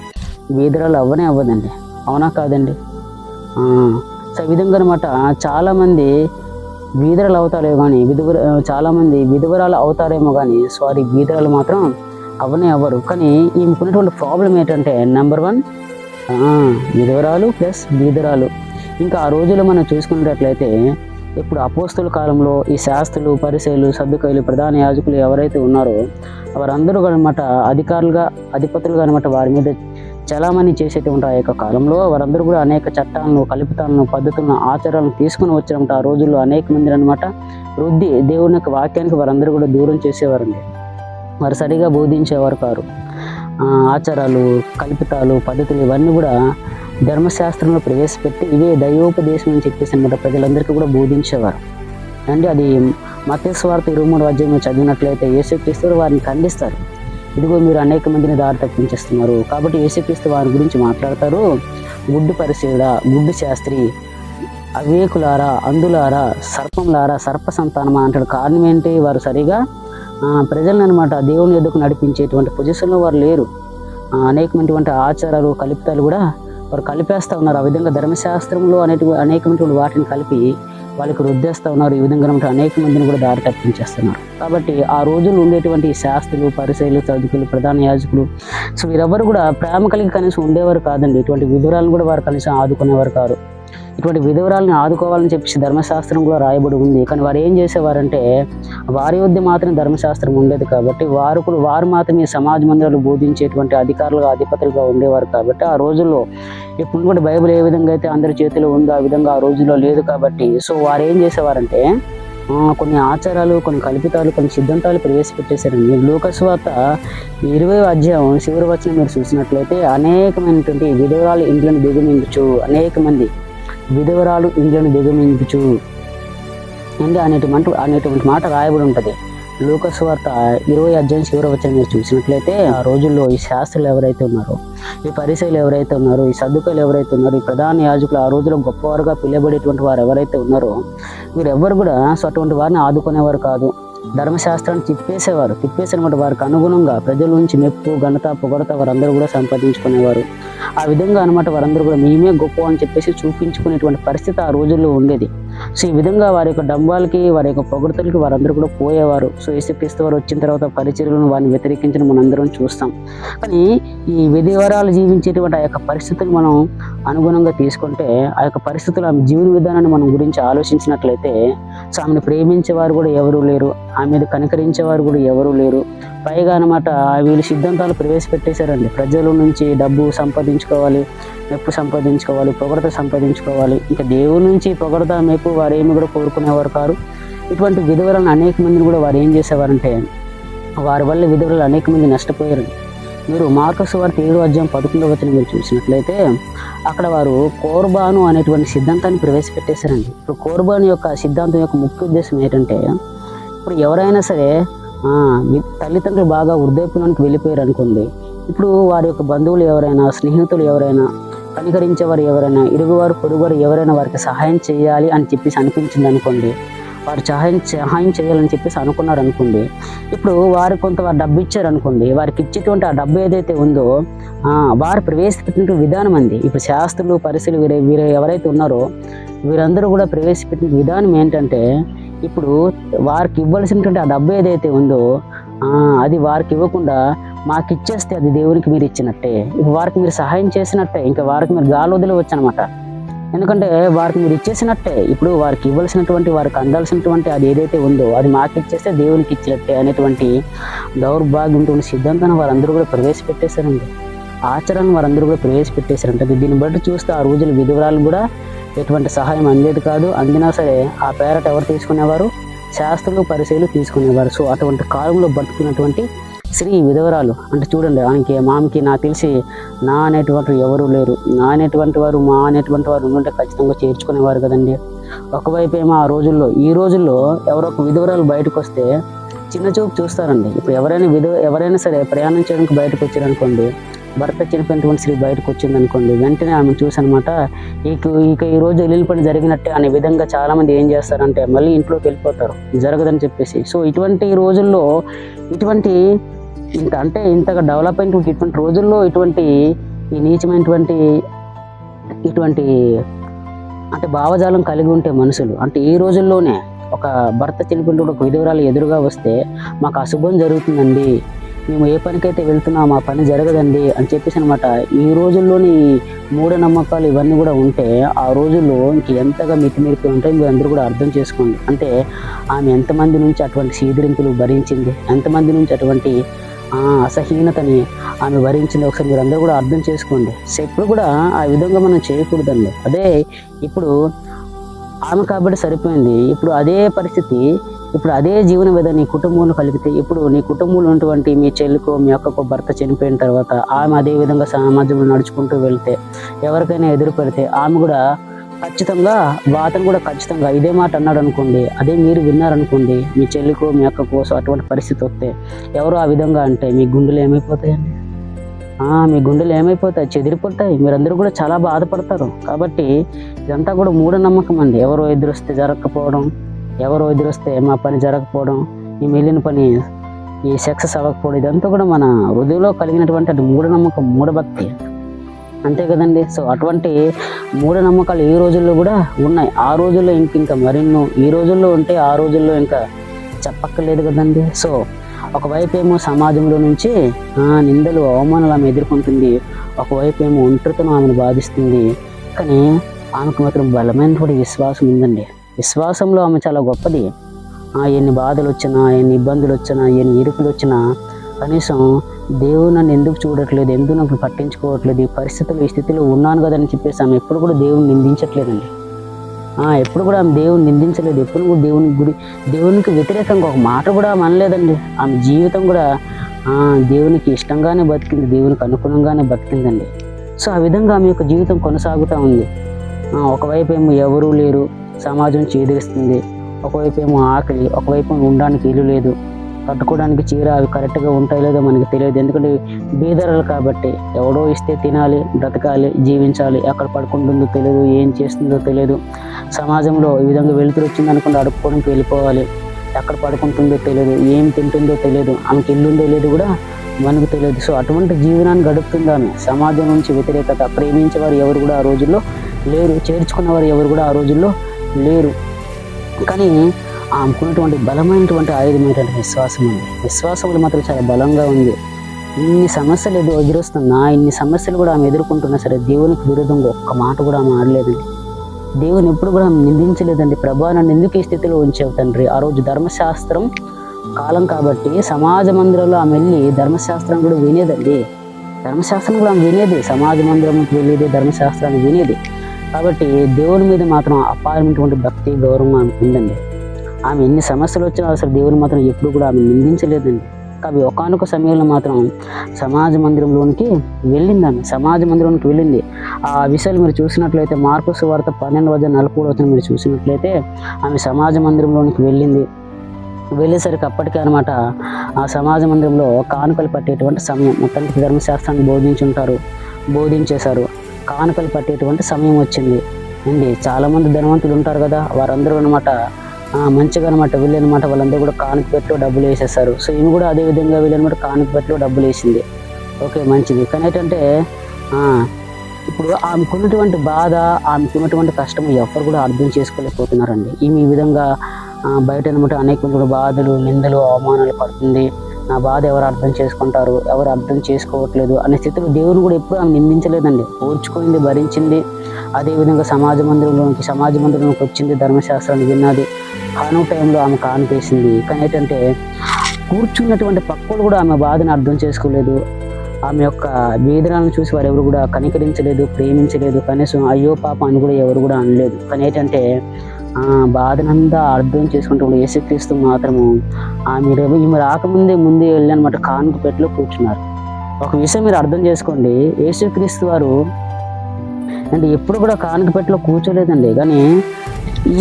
బీదరాలు అవ్వదండి. అవునా కాదండి? సో ఈ విధంగా అనమాట చాలామంది బీదరాలు అవుతారేమో కానీ చాలామంది విధవరాలు అవుతారేమో కానీ బీదరాలు మాత్రం అవ్వరు. కానీ ఈమెకున్నటువంటి ప్రాబ్లం ఏంటంటే, నెంబర్ 1 విధవరాలు ప్లస్ బీదరాలు. ఇంకా ఆ రోజుల్లో మనం చూసుకున్నట్లయితే, ఇప్పుడు అపోస్తుల కాలంలో ఈ శాస్త్రులు, పరిసయ్యులు, సద్దుకయ్యులు, ప్రధాన యాజకులు ఎవరైతే ఉన్నారో వారందరూ అనమాట అధిపతులుగా అనమాట వారి మీద చలామణి చేసేటువంటి ఆ యొక్క కాలంలో వారందరూ కూడా అనేక చట్టాలను, కల్పితాలను, పద్ధతులను, ఆచారాలను తీసుకుని వచ్చినమాట. ఆ రోజుల్లో అనేక మంది అనమాట దేవుని యొక్క వాక్యానికి వారందరూ కూడా దూరం చేసేవారండి. వారు సరిగా బోధించేవారు కారు. ఆచారాలు, కల్పితాలు, పద్ధతులు ఇవన్నీ కూడా ధర్మశాస్త్రంలో ప్రవేశపెట్టి ఇవే దైవోపదేశం అని చెప్పేసి అనమాట ప్రజలందరికీ కూడా బోధించేవారు అండి. అది మత్తయి సువార్త 23 చదివినట్లయితే యేసుక్రీస్తు వారిని ఖండిస్తారు. ఇదిగో మీరు అనేక మందిని దారి తప్పించేస్తున్నారు కాబట్టి యేసుక్రీస్తు వారి గురించి మాట్లాడతారు. గుడ్డు పరిశీలుడా, గుడ్డు శాస్త్రి, అవివేకులారా, అందులారా, సర్పంలారా, సర్ప సంతానమా అంటాడు. కారణం ఏంటి? వారు సరిగా ప్రజలను అనమాట దేవుని ఎదుకు నడిపించేటువంటి పొజిషన్లో వారు లేరు. అనేకమైనటువంటి ఆచారాలు, కల్పితాలు కూడా వారు కలిపేస్తూ ఉన్నారు. ఆ విధంగా ధర్మశాస్త్రంలో అనేకమైనటువంటి వాటిని కలిపి వాళ్ళకి రుద్దేస్తూ ఉన్నారు. ఈ విధంగా అనేక మందిని కూడా దారి తప్పించేస్తున్నారు. కాబట్టి ఆ రోజుల్లో ఉండేటువంటి శాస్త్రులు, పరిసయ్యులు, సద్దుకయ్యులు, ప్రధాన యాజకులు, సో వీరెవరు కూడా ప్రేమ కలిగి కనీసం ఉండేవారు కాదండి. ఇటువంటి విధురాలను కూడా వారు కనీసం ఆదుకునేవారు కాదు. ఇటువంటి విధవరాలను ఆదుకోవాలని చెప్పేసి ధర్మశాస్త్రంలో రాయబడి ఉంది. కానీ వారు ఏం చేసేవారంటే వారి వద్ద మాత్రం ధర్మశాస్త్రం ఉండేది కాబట్టి వారు మాత్రమే సమాజ మందిరాలు బోధించేటువంటి అధికారులుగా అధిపతులుగా ఉండేవారు. కాబట్టి ఆ రోజుల్లో ఇప్పుడు కూడా బైబిల్ ఏ విధంగా అయితే అందరి చేతిలో ఉందో ఆ విధంగా ఆ రోజుల్లో లేదు కాబట్టి సో వారు ఏం చేసేవారంటే కొన్ని ఆచారాలు, కొన్ని కల్పితాలు, కొన్ని సిద్ధాంతాలు ప్రవేశపెట్టేశారండి. లూకా సువార్త 20వ అధ్యాయం చివరి వచనం మీరు చూసినట్లయితే అనేకమైనటువంటి విధవరాలు ఇండ్లను దిగమింగుచు, అనేక మంది విధవరాలు ఇండ్లను దిగమింగుచు అనేటువంటి మాట రాయబడి ఉంటుంది. లూకా సువార్త 20వ అధ్యాయం చివరి వచనం మీరు చూసినట్లయితే ఆ రోజుల్లో ఈ శాస్త్రులు ఎవరైతే ఉన్నారో, ఈ పరిసయ్యులు ఎవరైతే ఉన్నారో, ఈ సద్దుకాయలు ఎవరైతే ఉన్నారో, ఈ ప్రధాన యాజకులు ఆ రోజుల్లో గొప్పవారుగా పిలబడేటువంటి వారు ఎవరైతే ఉన్నారో వీరెవ్వరు కూడా సో అటువంటి వారిని ఆదుకునేవారు కాదు. ధర్మశాస్త్రాన్ని తిప్పేసినమాట వారికి అనుగుణంగా ప్రజల నుంచి మెప్పు, ఘనత, పొగడత వారందరూ కూడా సంపాదించుకునేవారు. ఆ విధంగా అనమాట వారందరూ కూడా మేమే గొప్ప అని చెప్పేసి చూపించుకునేటువంటి పరిస్థితి ఆ రోజుల్లో ఉండేది. సో ఈ విధంగా వారి యొక్క డంబాలకి, వారి యొక్క పొగడతలకి వారందరూ కూడా పోయేవారు. సో యేసుక్రీస్తు వారు వచ్చిన తర్వాత పరిచర్యలను వారిని వ్యతిరేకించడం మనందరం చూస్తాం. కానీ ఈ విధవరాలు జీవించేటువంటి ఆ యొక్క పరిస్థితులు మనం అనుగుణంగా తీసుకుంటే ఆ యొక్క పరిస్థితులు ఆమె జీవన విధానాన్ని మనం గురించి ఆలోచించినట్లయితే సో ఆమెను ప్రేమించేవారు కూడా ఎవరూ లేరు, ఆమె మీద కనికరించేవారు కూడా ఎవరూ లేరు. పైగా అనమాట వీళ్ళు సిద్ధాంతాలు ప్రవేశపెట్టేశారండి. ప్రజల నుంచి డబ్బు సంపాదించుకోవాలి, మెప్పు సంపాదించుకోవాలి, పొగడత సంపాదించుకోవాలి. ఇంకా దేవుడి నుంచి పొగడత, మెప్పు వారేమి కూడా కోరుకునేవారు కారు. ఇటువంటి విధవరాలను అనేక మందిని కూడా వారు ఏం చేసేవారంటే వారి వల్ల విధవరాలు అనేక మంది నష్టపోయారు. మీరు మార్కు సువార్త 7వ అధ్యాయం 11వ వచనం మీరు చూసినట్లయితే అక్కడ వారు కోర్బాను అనేటువంటి సిద్ధాంతాన్ని ప్రవేశపెట్టేశారండి. ఇప్పుడు కోర్బాను యొక్క సిద్ధాంతం యొక్క ముఖ్య ఉద్దేశం ఏంటంటే ఇప్పుడు ఎవరైనా సరే తల్లిదండ్రులు బాగా వృద్ధాప్యంలోకి వెళ్ళిపోయారు అనుకోండి, ఇప్పుడు వారి యొక్క బంధువులు ఎవరైనా, స్నేహితులు ఎవరైనా, కనికరించేవారు ఎవరైనా, ఇరుగువారు పొరుగువారు ఎవరైనా వారికి సహాయం చేయాలి అని చెప్పేసి అనిపించింది అనుకోండి, వారు సహాయం చేయాలని చెప్పేసి అనుకున్నారు అనుకోండి, ఇప్పుడు వారు వారు డబ్బు ఇచ్చారు అనుకోండి, వారికి ఇచ్చేటువంటి ఆ డబ్బు ఏదైతే ఉందో వారు ప్రవేశపెట్టిన విధానం అంది. ఇప్పుడు శాస్త్రులు, పరిశీలు వీరు ఎవరైతే ఉన్నారో వీరందరూ కూడా ప్రవేశపెట్టిన విధానం ఏంటంటే ఇప్పుడు వారికి ఇవ్వాల్సినటువంటి ఆ డబ్బు ఏదైతే ఉందో అది వారికి ఇవ్వకుండా మాకు ఇచ్చేస్తే అది దేవునికి మీరు ఇచ్చినట్టే, వారికి మీరు సహాయం చేసినట్టే, ఇంకా వారికి మీరు గాలి వదిలేవచ్చు అనమాట. ఎందుకంటే వారికి మీరు ఇచ్చేసినట్టే, ఇప్పుడు వారికి ఇవ్వాల్సినటువంటి, వారికి అందాల్సినటువంటి అది ఏదైతే ఉందో అది మాకు ఇచ్చేస్తే దేవునికి ఇచ్చినట్టే అనేటువంటి దౌర్భాగ్యంతో సిద్ధాంతాన్ని వారందరూ కూడా ప్రవేశపెట్టేశారండి. ఆచరణ వారందరూ కూడా ప్రవేశపెట్టేశారంటే దీన్ని బట్టి చూస్తే ఆ రోజుల విధవరాలు కూడా ఎటువంటి సహాయం అందేది కాదు. అందినా సరే ఆ పేరట ఎవరు తీసుకునేవారు? శాస్త్రులు, పరిశీలు తీసుకునేవారు. సో అటువంటి కాలంలో బతుకున్నటువంటి స్త్రీ విధవరాలు అంటే చూడండి, ఆమెకి నాకు తెలిసి నా అనేటువంటి ఎవరు లేరు, నా అనేటువంటి వారు, మా అనేటువంటి వారు ఉంటే ఖచ్చితంగా చేర్చుకునేవారు కదండి. ఒకవైపు ఏమో ఆ రోజుల్లో, ఈ రోజుల్లో ఎవరొక విధవరాలు బయటకు వస్తే చిన్న చూపు చూస్తారండి. ఇప్పుడు ఎవరైనా సరే ప్రయాణం చేయడానికి బయటకు వచ్చారనుకోండి, భర్త చనిపోయినటువంటి స్త్రీ బయటకు వచ్చింది అనుకోండి, వెంటనే ఆమె చూసనమాట ఇక ఈ రోజు ఇల్లు పని జరిగినట్టే అనే విధంగా చాలా మంది ఏం చేస్తారంటే మళ్ళీ ఇంట్లోకి వెళ్ళిపోతారు, జరగదని చెప్పేసి. సో ఇటువంటి రోజుల్లో ఇంతగా డెవలప్ అయినటువంటి ఇటువంటి రోజుల్లో ఈ నీచమైనటువంటి అంటే భావజాలం కలిగి ఉంటే మనుషులు అంటే ఈ రోజుల్లోనే ఒక భర్త చనిపోయిన ఒక విధవరాలు ఎదురుగా వస్తే మాకు అశుభం జరుగుతుందండి, మేము ఏ పనికైతే వెళ్తున్నామో ఆ పని జరగదండి అని చెప్పేసి అనమాట. ఈ రోజుల్లోని మూఢనమ్మకాలు ఇవన్నీ కూడా ఉంటే ఆ రోజుల్లో ఇంక ఎంతగా మితిమీరిపోయి ఉంటాయి మీరు అందరూ కూడా అర్థం చేసుకోండి. అంటే ఆమె ఎంతమంది నుంచి అటువంటి సీదిరింపులు భరించింది, ఎంతమంది నుంచి అటువంటి అసహీనతని ఆమె భరించింది, ఒకసారి మీరు అందరూ కూడా అర్థం చేసుకోండి. సో ఎప్పుడు కూడా ఆ విధంగా మనం చేయకూడదండి. అదే ఇప్పుడు ఆమె కాబట్టి సరిపోయింది. ఇప్పుడు అదే పరిస్థితి, ఇప్పుడు అదే జీవన విధానం నీ కుటుంబంలో కలిగితే, ఇప్పుడు నీ కుటుంబంలో ఉన్నటువంటి మీ చెల్లికో మీ అక్కకో భర్త చనిపోయిన తర్వాత ఆమె అదే విధంగా సమాజంలో నడుచుకుంటూ వెళ్తే, ఎవరికైనా ఎదురు పెడితే ఆమె కూడా ఖచ్చితంగా అతను కూడా ఖచ్చితంగా ఇదే మాట అన్నాడు అనుకోండి, అదే మీరు విన్నారనుకోండి, మీ చెల్లికో మీ అక్కకో అటువంటి పరిస్థితి వస్తే ఎవరు ఆ విధంగా అంటే మీ గుండెలు ఏమైపోతాయండి? మీ గుండెలు ఏమైపోతాయి? చెదిరిపోతాయి. మీరందరూ కూడా చాలా బాధపడతారు. కాబట్టి ఇదంతా కూడా మూఢనమ్మకం అండి. ఎవరో ఎదురొస్తే జరగకపోవడం, ఎవరో ఎదురొస్తే మా పని జరగకపోవడం, ఈ మిగిలిన పని ఈ సక్సెస్ అవ్వకపోవడం, ఇదంతా కూడా మన హృదయంలో కలిగినటువంటి మూఢనమ్మకం, మూఢభక్తి, అంతే కదండి. సో అటువంటి మూఢనమ్మకాలు ఈ రోజుల్లో కూడా ఉన్నాయి. ఆ రోజుల్లో ఇంకా మరెన్నో ఈ రోజుల్లో ఉంటే ఆ రోజుల్లో ఇంకా చెప్పక్కర్లేదు కదండి. సో ఒకవైపు ఏమో సమాజంలో నుంచి నిందలు, అవమానాలు ఆమె ఎదుర్కొంటుంది, ఒకవైపు ఏమో ఒంటరితనం ఆమెను బాధిస్తుంది. కానీ ఆమెకు మాత్రం బలమైనటువంటి విశ్వాసం ఉందండి. విశ్వాసంలో ఆమె చాలా గొప్పది. ఎన్ని బాధలు వచ్చినా, ఎన్ని ఇబ్బందులు వచ్చినా, ఎన్ని ఇరుకులు వచ్చినా కనీసం దేవుడు నన్ను ఎందుకు చూడట్లేదు, ఎందుకు నాకు పట్టించుకోవట్లేదు, ఈ పరిస్థితుల్లో ఈ స్థితిలో ఉన్నాను కదని చెప్పేసి ఆమె ఎప్పుడు కూడా దేవుని నిందించట్లేదండి. ఎప్పుడు కూడా ఆమె దేవుని నిందించలేదు. ఎప్పుడు కూడా దేవునికి వ్యతిరేకంగా ఒక మాట కూడా ఆమె అనలేదండి. ఆమె జీవితం కూడా దేవునికి ఇష్టంగానే బతికింది, దేవునికి అనుగుణంగానే బతికిందండి. సో ఆ విధంగా ఆమె యొక్క జీవితం కొనసాగుతూ ఉంది. ఒకవైపు ఏమో ఎవరూ లేరు, సమాజం చీదరిస్తుంది. ఒకవైపు ఏమో ఆకలి, ఒకవైపు ఉండడానికి ఇల్లు లేదు, కట్టుకోవడానికి చీర అవి కరెక్ట్గా ఉంటాయో లేదో మనకి తెలియదు. ఎందుకంటే బీదరాలు కాబట్టి ఎవడో ఇస్తే తినాలి, బ్రతకాలి, జీవించాలి. ఎక్కడ పడుకుంటుందో తెలియదు, ఏం చేస్తుందో తెలియదు. సమాజంలో ఈ విధంగా వెలుతురు వచ్చింది అనుకుంటే అడుక్కోవడానికి వెళ్ళిపోవాలి. ఎక్కడ పడుకుంటుందో తెలియదు, ఏం తింటుందో తెలియదు, ఆమెకి ఇల్లు ఉందో లేదో కూడా మనకు తెలియదు. సో అటువంటి జీవనాన్ని గడుపుతుంది ఆమె. సమాజం నుంచి వ్యతిరేకత, ప్రేమించేవారు ఎవరు కూడా ఆ రోజుల్లో లేరు, చేర్చుకున్నవారు ఎవరు కూడా ఆ రోజుల్లో లేరు. కానీ ఆమెకున్నటువంటి బలమైనటువంటి ఆయుధమైనటువంటి విశ్వాసం ఉంది. విశ్వాసంలో మాత్రం చాలా బలంగా ఉంది. ఇన్ని సమస్యలు ఎదురొస్తున్నా, ఇన్ని సమస్యలు కూడా ఆమె ఎదుర్కొంటున్నా సరే దేవునికి విరుద్ధంగా ఒక్క మాట కూడా ఆమె ఆడలేదండి. దేవుని ఎప్పుడు కూడా ఆమె నిందించలేదండి. ప్రభా నన్ను ఎందుకు ఈ స్థితిలో ఉంచావు తండ్రి. ఆ రోజు ధర్మశాస్త్రం కాలం కాబట్టి సమాజ మందిరంలో ఆమె వెళ్ళి ధర్మశాస్త్రం కూడా వినేదండి. ధర్మశాస్త్రం కూడా ఆమె వినేది, సమాజ మందిరంకి వెళ్ళేది, ధర్మశాస్త్రాన్ని వినేది. కాబట్టి దేవుని మీద మాత్రం అపారమైనటువంటి భక్తి, గౌరవం ఆమెకు ఉందండి. ఆమె ఎన్ని సమస్యలు వచ్చినా అసలు దేవుని మాత్రం ఎప్పుడు కూడా ఆమె నిందించలేదండి. కాబట్టి ఒకానొక సమయంలో మాత్రం సమాజ మందిరంలోనికి వెళ్ళింది. ఆమె సమాజ మందిరంలోనికి వెళ్ళింది. ఆ విషయాలు మీరు చూసినట్లయితే మార్కు సువార్త 12:43 మీరు చూసినట్లయితే ఆమె సమాజ మందిరంలోనికి వెళ్ళింది. వెళ్ళేసరికి అప్పటికే అనమాట ఆ సమాజ మందిరంలో కానుకలు పట్టేటువంటి సమయం. మొత్తానికి ధర్మశాస్త్రాన్ని బోధించేశారు. కానుకలు పట్టేటువంటి సమయం వచ్చింది అండి. చాలామంది ధనవంతులు ఉంటారు కదా, వారందరూ అనమాట మంచిగా అనమాట వెళ్ళనమాట వాళ్ళందరూ కూడా కానుక పెట్టిలో డబ్బులు వేసేస్తారు. సో ఈమె కూడా అదే విధంగా వెళ్ళనమాట కానుక పెట్టిలో డబ్బులు వేసింది. ఓకే, మంచిది. కానీ ఏంటంటే ఇప్పుడు ఆమెకున్నటువంటి బాధ, ఆమెకున్నటువంటి కష్టం ఎవరు కూడా అర్థం చేసుకోలేకపోతున్నారండి. ఈమె ఈ విధంగా బయట అనమాట అనేక బాధలు, నిందలు, అవమానాలు పడుతుంది. నా బాధ ఎవరు అర్థం చేసుకుంటారు, ఎవరు అర్థం చేసుకోవట్లేదు అనే స్థితిలో దేవుని కూడా ఎప్పుడు ఆమె నిందించలేదండి. ఓర్చుకుంది, భరించింది. అదేవిధంగా సమాజ మందిరంలోకి వచ్చింది, ధర్మశాస్త్రాన్ని విన్నది. కాను టైంలో ఆమె కానుకేసింది. కానీ ఏంటంటే కూర్చున్నటువంటి పక్కలు కూడా ఆమె బాధను అర్థం చేసుకోలేదు. ఆమె యొక్క వేదనలను చూసి వారు ఎవరు కూడా కనికరించలేదు, ప్రేమించలేదు. కనీసం అయ్యో పాప అని కూడా ఎవరు కూడా అనలేదు. కానీ ఏంటంటే బాధనంతా అర్థం చేసుకుంటూ యేసుక్రీస్తు మాత్రము ఈమె రాకముందే వెళ్ళి అనమాట కానుక పెట్టిలో కూర్చున్నారు. ఒక విషయం మీరు అర్థం చేసుకోండి, యేసుక్రీస్తు వారు అంటే ఎప్పుడు కూడా కానుక పెట్టిలో కూర్చోలేదండి. కానీ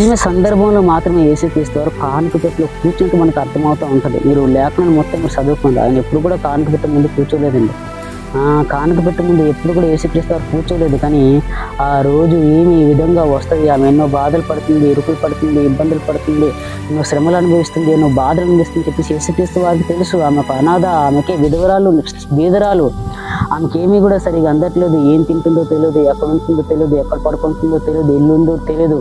ఈమె సందర్భంలో మాత్రమే యేసుక్రీస్తు వారు కానుక పెట్టిలో కూర్చుంటూ మనకు అర్థమవుతూ ఉంటుంది. మీరు లేఖనాన్ని మొత్తం మీరు చదువుకోండి. ఆయన ఎప్పుడు కూడా కానుక పెట్టే ముందు కూర్చోలేదండి. కానుక పెట్టే ముందు ఎప్పుడు కూడా యేసుక్రీస్తు వారు కూర్చోలేదు. కానీ ఆ రోజు ఏమి ఈ విధంగా వస్తుంది, ఆమె ఎన్నో బాధలు పడుతుంది, ఇరుకులు పడుతుంది, ఇబ్బందులు పడుతుంది, ఎన్నో శ్రమలు అనుభవిస్తుంది, ఎన్నో బాధలు అనుభవిస్తుంది చెప్పేసి యేసుక్రీస్తు వారికి తెలుసు. ఆమెకు అనాథ, ఆమెకే విధవరాలు, బీదరాలు, ఆమెకేమీ కూడా సరిగా అందట్లేదు. ఏం తింటుందో తెలియదు, ఎక్కడ ఉంటుందో తెలియదు, ఎక్కడ పడుకుంటుందో తెలియదు, ఇల్లు ఉందో తెలియదు.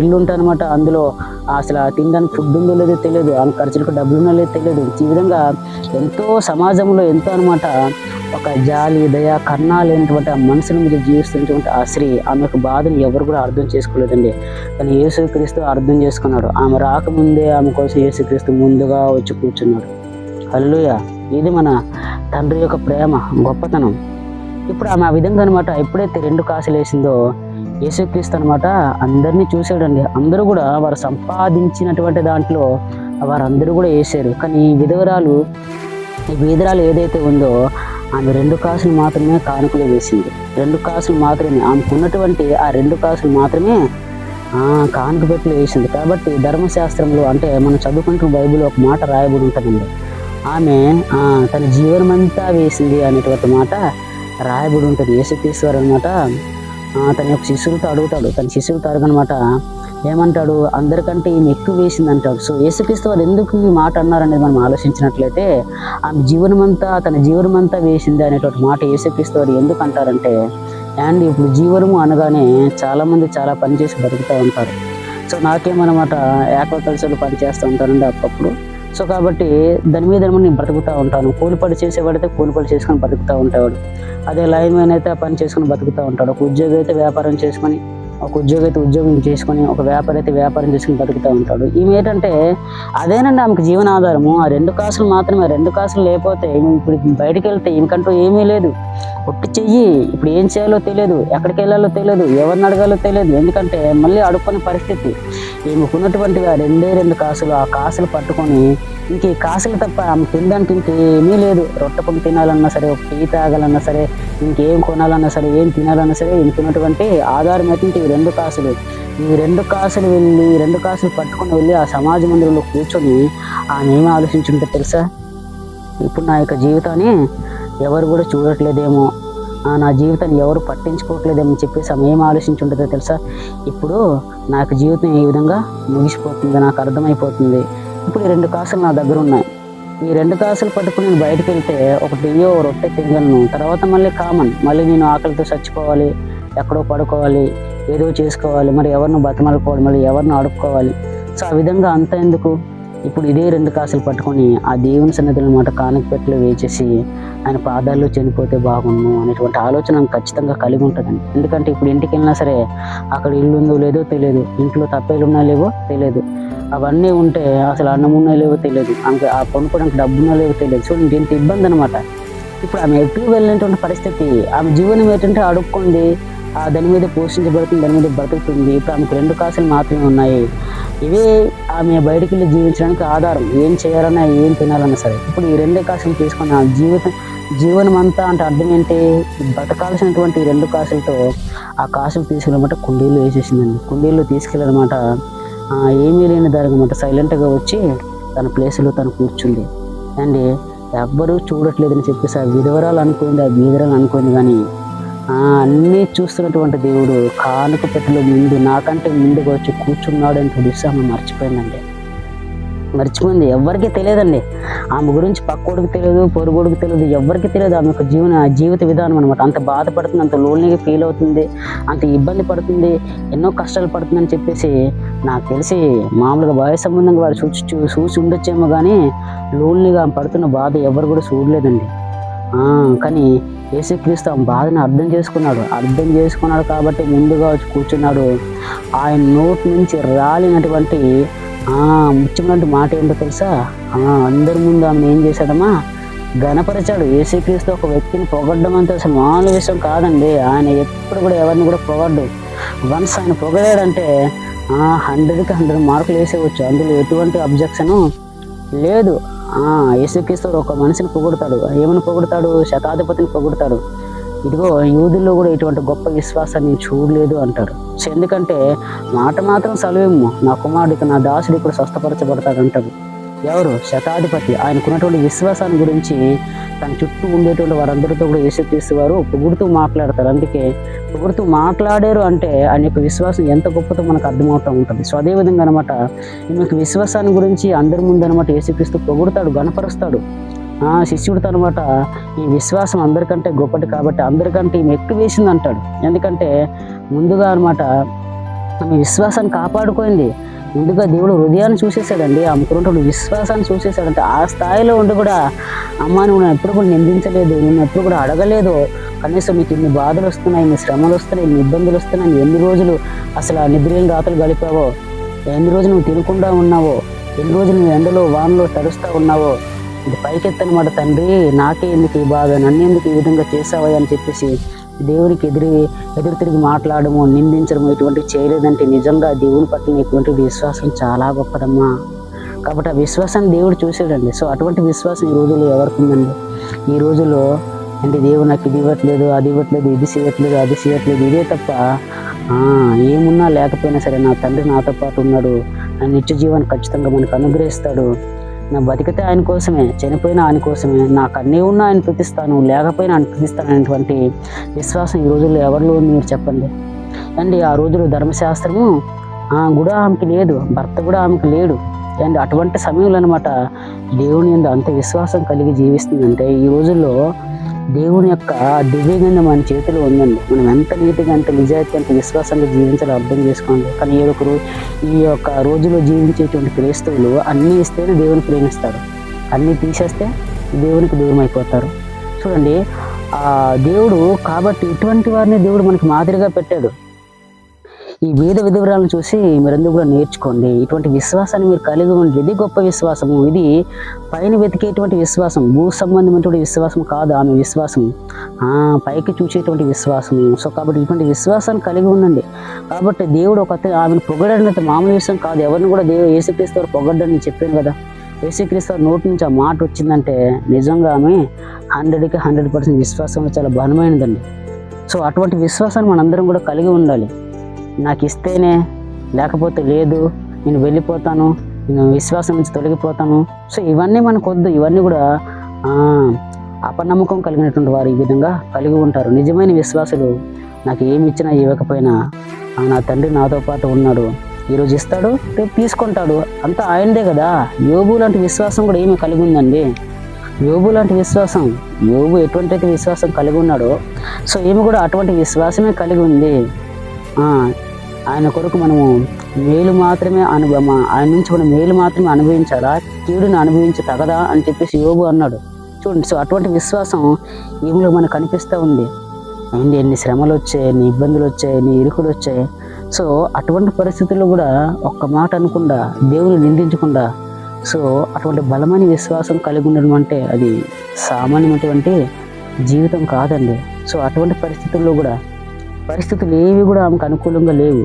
ఇల్లు ఉంటానమాట, అందులో అసలు తినడానికి ఫుడ్ ఉందో లేదో తెలియదు, ఆమె ఖర్చులకు డబ్బులు ఉన్నా లేదో తెలియదు. ఈ విధంగా ఎంతో సమాజంలో ఎంతో అనమాట ఒక జాలి, దయ, కరుణ లేనటువంటి ఆ మనసుల మీద జీవిస్తున్నటువంటి ఆ స్త్రీ ఆమె యొక్క బాధను ఎవరు కూడా అర్థం చేసుకోలేదండి. కానీ యేసుక్రీస్తు అర్థం చేసుకున్నాడు. ఆమె రాకముందే ఆమె కోసం యేసుక్రీస్తు ముందుగా వచ్చి కూర్చున్నాడు. హల్లెలూయా! ఇది మన తండ్రి యొక్క ప్రేమ, గొప్పతనం. ఇప్పుడు ఆమె ఆ విధంగా అనమాట ఎప్పుడైతే 2 కాసులు వేసిందో యేసుక్రీస్తు అనమాట అందరినీ చూశాడండి. అందరూ కూడా వారు సంపాదించినటువంటి దాంట్లో వారందరూ కూడా వేసారు. కానీ ఈ బీదరాలు ఏదైతే ఉందో ఆమె 2 కాసులు మాత్రమే కానుకలు వేసింది. 2 కాసులు మాత్రమే ఆమెకున్నటువంటి ఆ 2 కాసులు మాత్రమే కానుక పెట్టిలో వేసింది. కాబట్టి ధర్మశాస్త్రంలో అంటే మనం చదువుకుంటున్న బైబిల్లో ఒక మాట రాయబడి ఉంటుందండి. ఆమె తన జీవనమంతా వేసింది అనేటువంటి మాట రాయబడి ఉంటుంది. యేసుక్రీస్తు వారు అనమాట తన యొక్క శిష్యులతో అడుగుతాడు. తన శిష్యులతో అడగనమాట ఏమంటాడు, అందరికంటే ఈమె ఎక్కువ వేసింది అంటాడు. సో యేసుక్రీస్తు వారు ఎందుకు ఈ మాట అన్నారనేది మనం ఆలోచించినట్లయితే ఆమె తన జీవనమంతా వేసింది అనేటువంటి మాట యేసుక్రీస్తు వారు ఎందుకు అంటారంటే, అండ్ ఇప్పుడు జీవనము అనగానే చాలామంది చాలా పని చేసి బతుకుతూ ఉంటారు. సో నాకేమన్నమాట ఆక్వాకల్చర్లో పని చేస్తూ ఉంటానండి అప్పుడప్పుడు. సో కాబట్టి దాని మీద నేను బ్రతుకుతూ ఉంటాను. కూలిపడి చేసేవాడైతే కూలిపడి చేసుకొని బ్రతుకుతూ ఉంటాడు. అదే లైన్ మ్యాన్ అయితే పని చేసుకుని బ్రతుకుతూ ఉంటాడు. ఒక ఉద్యోగి అయితే వ్యాపారం చేసుకొని ఒక ఉద్యోగి అయితే ఉద్యోగం చేసుకొని, ఒక వ్యాపారి అయితే వ్యాపారం చేసుకుని బతుకుతూ ఉంటాడు. ఈమె ఏంటంటే అదేనండి ఆమెకు జీవనాధారము. ఆ 2 కాసులు మాత్రమే. 2 కాసులు లేకపోతే ఇప్పుడు బయటికి వెళ్తే ఈమెకంటూ ఏమీ లేదు. ఒట్టి చెయ్యి. ఇప్పుడు ఏం చేయాలో తెలియదు, ఎక్కడికి వెళ్ళాలో తెలియదు, ఎవరిని అడగాలో తెలియదు. ఎందుకంటే మళ్ళీ అడుక్కునే పరిస్థితి. ఈమెకున్నటువంటివి ఆ 2 కాసులు. ఆ కాసులు పట్టుకొని ఇంక ఈ కాసులు తప్ప ఆమె తినడానికి ఇంకేమీ లేదు. రొట్టె పొంగి తినాలన్నా సరే, ఒక టీ తాగాలన్నా సరే, ఇంకేం కొనాలన్నా సరే, ఏం తినాలన్నా సరే, ఇంకున్నటువంటి ఆధారం అయితే ఈ 2 కాసులు. ఈ 2 కాసులు వెళ్ళి, 2 కాసులు పట్టుకొని వెళ్ళి ఆ సమాజ మందిరంలో కూర్చొని ఆమె ఏమి ఆలోచించుంటే తెలుసా? ఇప్పుడు నా యొక్క జీవితాన్ని ఎవరు కూడా చూడట్లేదేమో, నా జీవితాన్ని ఎవరు పట్టించుకోవట్లేదేమో అని చెప్పేసి ఆమె ఏం ఆలోచించుంటుందో తెలుసా? ఇప్పుడు నా యొక్క జీవితం ఏ విధంగా ముగిసిపోతుంది నాకు అర్థమైపోతుంది. ఇప్పుడు ఈ 2 కాసులు నా దగ్గర ఉన్నాయి. ఈ 2 కాసులు పట్టుకుని నేను బయటకు వెళ్తే ఒక టీయో రొట్టె తినగలను. తర్వాత మళ్ళీ మళ్ళీ నేను ఆకలితో చచ్చిపోవాలి, ఎక్కడో పడుకోవాలి, ఏదో చేసుకోవాలి, మరి ఎవరిని బతిమాలుకోవాలి, మళ్ళీ ఎవరిని అడుక్కోవాలి. సో ఆ విధంగా అంతా ఎందుకు? ఇప్పుడు ఇదే 2 కాసులు పట్టుకొని ఆ దేవుని సన్నిధిలో మాట కానుకపెట్టెలో వేచేసి ఆయన పాదాల్లో చనిపోతే బాగుండు అనేటువంటి ఆలోచన నాకు ఖచ్చితంగా కలిగి ఉంటుందండి. ఎందుకంటే ఇప్పుడు ఇంటికి వెళ్ళినా సరే అక్కడ ఇల్లు ఉందో లేదో తెలియదు, ఇంట్లో తప్పేలు ఉన్నా లేవో తెలియదు, అవన్నీ ఉంటే అసలు అన్నం ఉన్నా లేవో తెలియదు, ఆమెకి ఆ కొనుక్కోవడానికి డబ్బు ఉన్నా లేవో తెలియదు. సో ఇంత ఇబ్బంది అనమాట. ఇప్పుడు ఆమె ఎటు వెళ్ళినటువంటి పరిస్థితి. ఆమె జీవనం ఏంటంటే అడుక్కుంది, దాని మీద పోషించబడుతుంది, దాని మీద బ్రతుకుతుంది. ఇప్పుడు ఆమెకు 2 కాసులు మాత్రమే ఉన్నాయి. ఇవే ఆమె బయటికి వెళ్ళి జీవించడానికి ఆధారం. ఏం చేయాలన్నా, ఏం తినాలన్నా సరే. ఇప్పుడు ఈ 2 కాసులు తీసుకుని ఆ జీవనం అంతా అంటే అర్థం ఏంటి? బతకాల్సినటువంటి ఈ 2 కాసులతో ఆ కాసులు తీసుకెళ్ళమాట కుండీలు వేసేసిందండి. కుండీల్లో తీసుకెళ్ళనమాట ఏమీ లేని దానికన్నమాట సైలెంట్గా వచ్చి తన ప్లేస్లో తను కూర్చుంది. అండ్ ఎవ్వరూ చూడట్లేదని చెప్పేసి ఆ విధవరాలు అనుకుంది, ఆ బీదరాలు అనుకుంది. కానీ అన్నీ చూస్తున్నటువంటి దేవుడు కానుక పెట్టెలో ముందు నాకంటే ముందుగా వచ్చి కూర్చున్నాడు అని తెలిసి ఆమె మర్చిపోయిందండి. మర్చిపోయింది. ఎవరికి తెలియదండి ఆమె గురించి. పక్కోడికి తెలియదు, పొరుగుడికి తెలియదు, ఎవరికి తెలియదు ఆమె యొక్క జీవిత విధానం అనమాట. అంత బాధపడుతుంది, అంత లోన్లీగా ఫీల్ అవుతుంది, అంత ఇబ్బంది పడుతుంది, ఎన్నో కష్టాలు పడుతుందని చెప్పేసి నాకు తెలిసి మామూలుగా భార్య సంబంధంగా వాడు చూసి ఉండొచ్చేమో, కానీ లోన్లీగా పడుతున్న బాధ ఎవరు కూడా చూడలేదండి. కానీ యేసుక్రీస్తు ఆ బాధను అర్థం చేసుకున్నాడు కాబట్టి ముందుగా వచ్చి కూర్చున్నాడు. ఆయన నోటి నుంచి రాలినటువంటి ముఖ్యమైన మాట ఏంటో తెలుసా? అందరి ముందు ఆమెను ఏం చేశాడమ్మా? ఘనపరిచాడు. యేసుక్రీస్తు ఒక వ్యక్తిని పొగడ్డం అంటే అసలు మామూలు విషయం కాదండి. ఆయన ఎప్పుడు కూడా ఎవరిని కూడా పొగడ్డు. వన్స్ ఆయన పొగడాడంటే 100కి 100 మార్కులు వేసేవచ్చు. అందులో ఎటువంటి అబ్జెక్షను లేదు. యేసుక్రీస్తు ఒక మనిషిని పొగుడతాడు. ఏమని పొగుడతాడు? శతాధిపతిని పొగుడతాడు. ఇదిగో యూదుల్లో కూడా ఇటువంటి గొప్ప విశ్వాసాన్ని చూడలేదు అంటాడు. సో ఎందుకంటే మాట మాత్రం సెలవేమో, నా కుమారుడికి, నా దాసుడు ఇప్పుడు స్వస్థపరచబడతాడు అంటాడు. ఎవరు? శతాధిపతి. ఆయనకున్నటువంటి విశ్వాసాన్ని గురించి తన చుట్టూ ఉండేటువంటి వారందరితో కూడా యేసుక్రీస్తు వారు పొగుడుతూ మాట్లాడతారు. అందుకే పొగుడుతూ మాట్లాడారు అంటే ఆయన యొక్క విశ్వాసం ఎంత గొప్పతో మనకు అర్థమవుతూ ఉంటుంది. సో అదేవిధంగా అనమాట ఈమెకు విశ్వాసాన్ని గురించి అందరి ముందు అనమాట యేసుక్రీస్తు పొగుడుతాడు, గణపరుస్తాడు. శిష్యుడితో అనమాట ఈ విశ్వాసం అందరికంటే గొప్పటి కాబట్టి అందరికంటే ఈమె ఎక్కువ వేసింది అంటాడు. ఎందుకంటే ముందుగా అనమాట ఆమె విశ్వాసాన్ని కాపాడుకోయింది. ముందుగా దేవుడు హృదయాన్ని చూసేసాడండి. ఆమెకున్నటువంటి విశ్వాసాన్ని చూసేసాడంటే ఆ స్థాయిలో ఉండి కూడా అమ్మ నువ్వు ఎప్పుడు కూడా నిందించలేదు, నేను ఎప్పుడు కూడా అడగలేదు, కనీసం నీకు ఇన్ని బాధలు వస్తున్నాయి, ఇన్ని శ్రమలు వస్తున్నాయి, ఇన్ని ఇబ్బందులు వస్తున్నాయి, ఎన్ని రోజులు అసలు ఆ నిద్రలేని రాత్రులు గడిపావో, ఎన్ని రోజులు నువ్వు తినకుండా ఉన్నావో, ఎన్ని రోజులు నువ్వు ఎండలో వానలో తడుస్తూ ఉన్నావో, ఇది పైకెత్తనమాట తండ్రి, నాకే ఎందుకు ఈ బాధ, నన్ను ఎందుకు ఈ విధంగా చేసావా అని చెప్పేసి దేవునికి ఎదురు తిరిగి మాట్లాడము, నిందించడము ఇటువంటివి చేయలేదంటే నిజంగా దేవుని పట్ల ఇటువంటి విశ్వాసం చాలా గొప్పదమ్మా. కాబట్టి ఆ విశ్వాసాన్ని దేవుడు చూసాడండి. సో అటువంటి విశ్వాసం ఈ రోజుల్లో ఎవరికి ఉందండి? ఈ రోజుల్లో అంటే దేవుడు నాకు ఇది ఇవ్వట్లేదు, అది ఇవ్వట్లేదు, ఇది చేయట్లేదు, అది చేయట్లేదు, ఇదే తప్ప ఏమున్నా లేకపోయినా సరే నా తండ్రి నాతో పాటు ఉన్నాడు, నా నిత్య జీవాన్ని ఖచ్చితంగా మనకు అనుగ్రహిస్తాడు, నా బతికితే ఆయన కోసమే, చనిపోయినా ఆయన కోసమే, నాకు అన్నీ ఉన్నా ఆయన తుతిస్తాను, లేకపోయినా ఆయన తుతిస్తాను అనేటువంటి విశ్వాసం ఈ రోజుల్లో ఎవరిలో ఉంది మీరు చెప్పండి. అండ్ ఆ రోజుల్లో ధర్మశాస్త్రము కూడా ఆమెకి లేదు, భర్త కూడా ఆమెకి లేడు. అండ్ అటువంటి సమయంలో అనమాట దేవుని యందు అంత విశ్వాసం కలిగి జీవిస్తుందంటే ఈ రోజుల్లో దేవుని యొక్క దివ్యగంధ మన చేతిలో ఉందండి. మనం ఎంత నీతిగా, ఎంత నిజాయితీ, ఎంత విశ్వాసంగా జీవించాలో అర్థం చేసుకోండి. కానీ ఈ యొక్క రోజులో జీవించేటువంటి క్రైస్తవులు అన్నీ ఇస్తేనే దేవుని ప్రేమిస్తారు, అన్నీ తీసేస్తే దేవునికి దూరం అయిపోతారు. చూడండి దేవుడు కాబట్టి ఇటువంటి వారిని దేవుడు మనకి మాదిరిగా పెట్టాడు. ఈ వేద విధవరాలను చూసి మీరందరూ కూడా నేర్చుకోండి. ఇటువంటి విశ్వాసాన్ని మీరు కలిగి ఉండి, ఇది గొప్ప విశ్వాసము. ఇది పైన వెతికేటువంటి విశ్వాసం, భూ సంబంధమైనటువంటి విశ్వాసం కాదు ఆమె విశ్వాసం, పైకి చూసేటువంటి విశ్వాసము. సో కాబట్టి ఇటువంటి విశ్వాసాన్ని కలిగి ఉండండి. కాబట్టి దేవుడు ఆమెను పొగడని మామూలు విషయం కాదు. ఎవరిని కూడా యేసుక్రీస్తు వారు పొగడ్డని చెప్పాను కదా. యేసుక్రీస్తు వారి నోటి నుంచి ఆ మాట వచ్చిందంటే నిజంగా ఆమె 100కి 100% విశ్వాసం చాలా బలమైనదండి. సో అటువంటి విశ్వాసాన్ని మనందరం కూడా కలిగి ఉండాలి. నాకు ఇస్తేనే, లేకపోతే లేదు, నేను వెళ్ళిపోతాను, నేను విశ్వాసం నుంచి తొలగిపోతాను. సో ఇవన్నీ మనకు వద్దు. ఇవన్నీ కూడా అపనమ్మకం కలిగినటువంటి వారు ఈ విధంగా కలిగి ఉంటారు. నిజమైన విశ్వాసులు నాకు ఏమి ఇచ్చినా ఇవ్వకపోయినా నా తండ్రి నాతో పాటు ఉన్నాడు, ఈరోజు ఇస్తాడు, రేపు తీసుకుంటాడు, అంతా ఆయనదే కదా. యోబు లాంటి విశ్వాసం కూడా ఏమి కలిగి ఉందండి. యోబు లాంటి విశ్వాసం, యోబు ఎటువంటి విశ్వాసం కలిగి ఉన్నాడో సో ఏమి కూడా అటువంటి విశ్వాసమే కలిగి ఉంది. ఆయన కొరకు మనము మేలు మాత్రమే ఆయన నుంచి మనం మేలు మాత్రమే అనుభవించాలా, కీడుని అనుభవించ తగదా అని చెప్పేసి యోబు అన్నాడు. చూడండి, సో అటువంటి విశ్వాసం ఏమిలో మనకు కనిపిస్తూ ఉంది. అండ్ ఎన్ని శ్రమలు వచ్చాయి, ఎన్ని ఇబ్బందులు వచ్చాయి, ఎన్ని ఇరుకులు వచ్చాయి. సో అటువంటి పరిస్థితుల్లో కూడా ఒక్క మాట అనకుండా, దేవుని నిందించకుండా, సో అటువంటి బలమైన విశ్వాసం కలిగి ఉండడం అంటే అది సామాన్యమైనటువంటి జీవితం కాదండి. సో అటువంటి పరిస్థితుల్లో కూడా పరిస్థితులు ఏవి కూడా ఆమెకు అనుకూలంగా లేవు,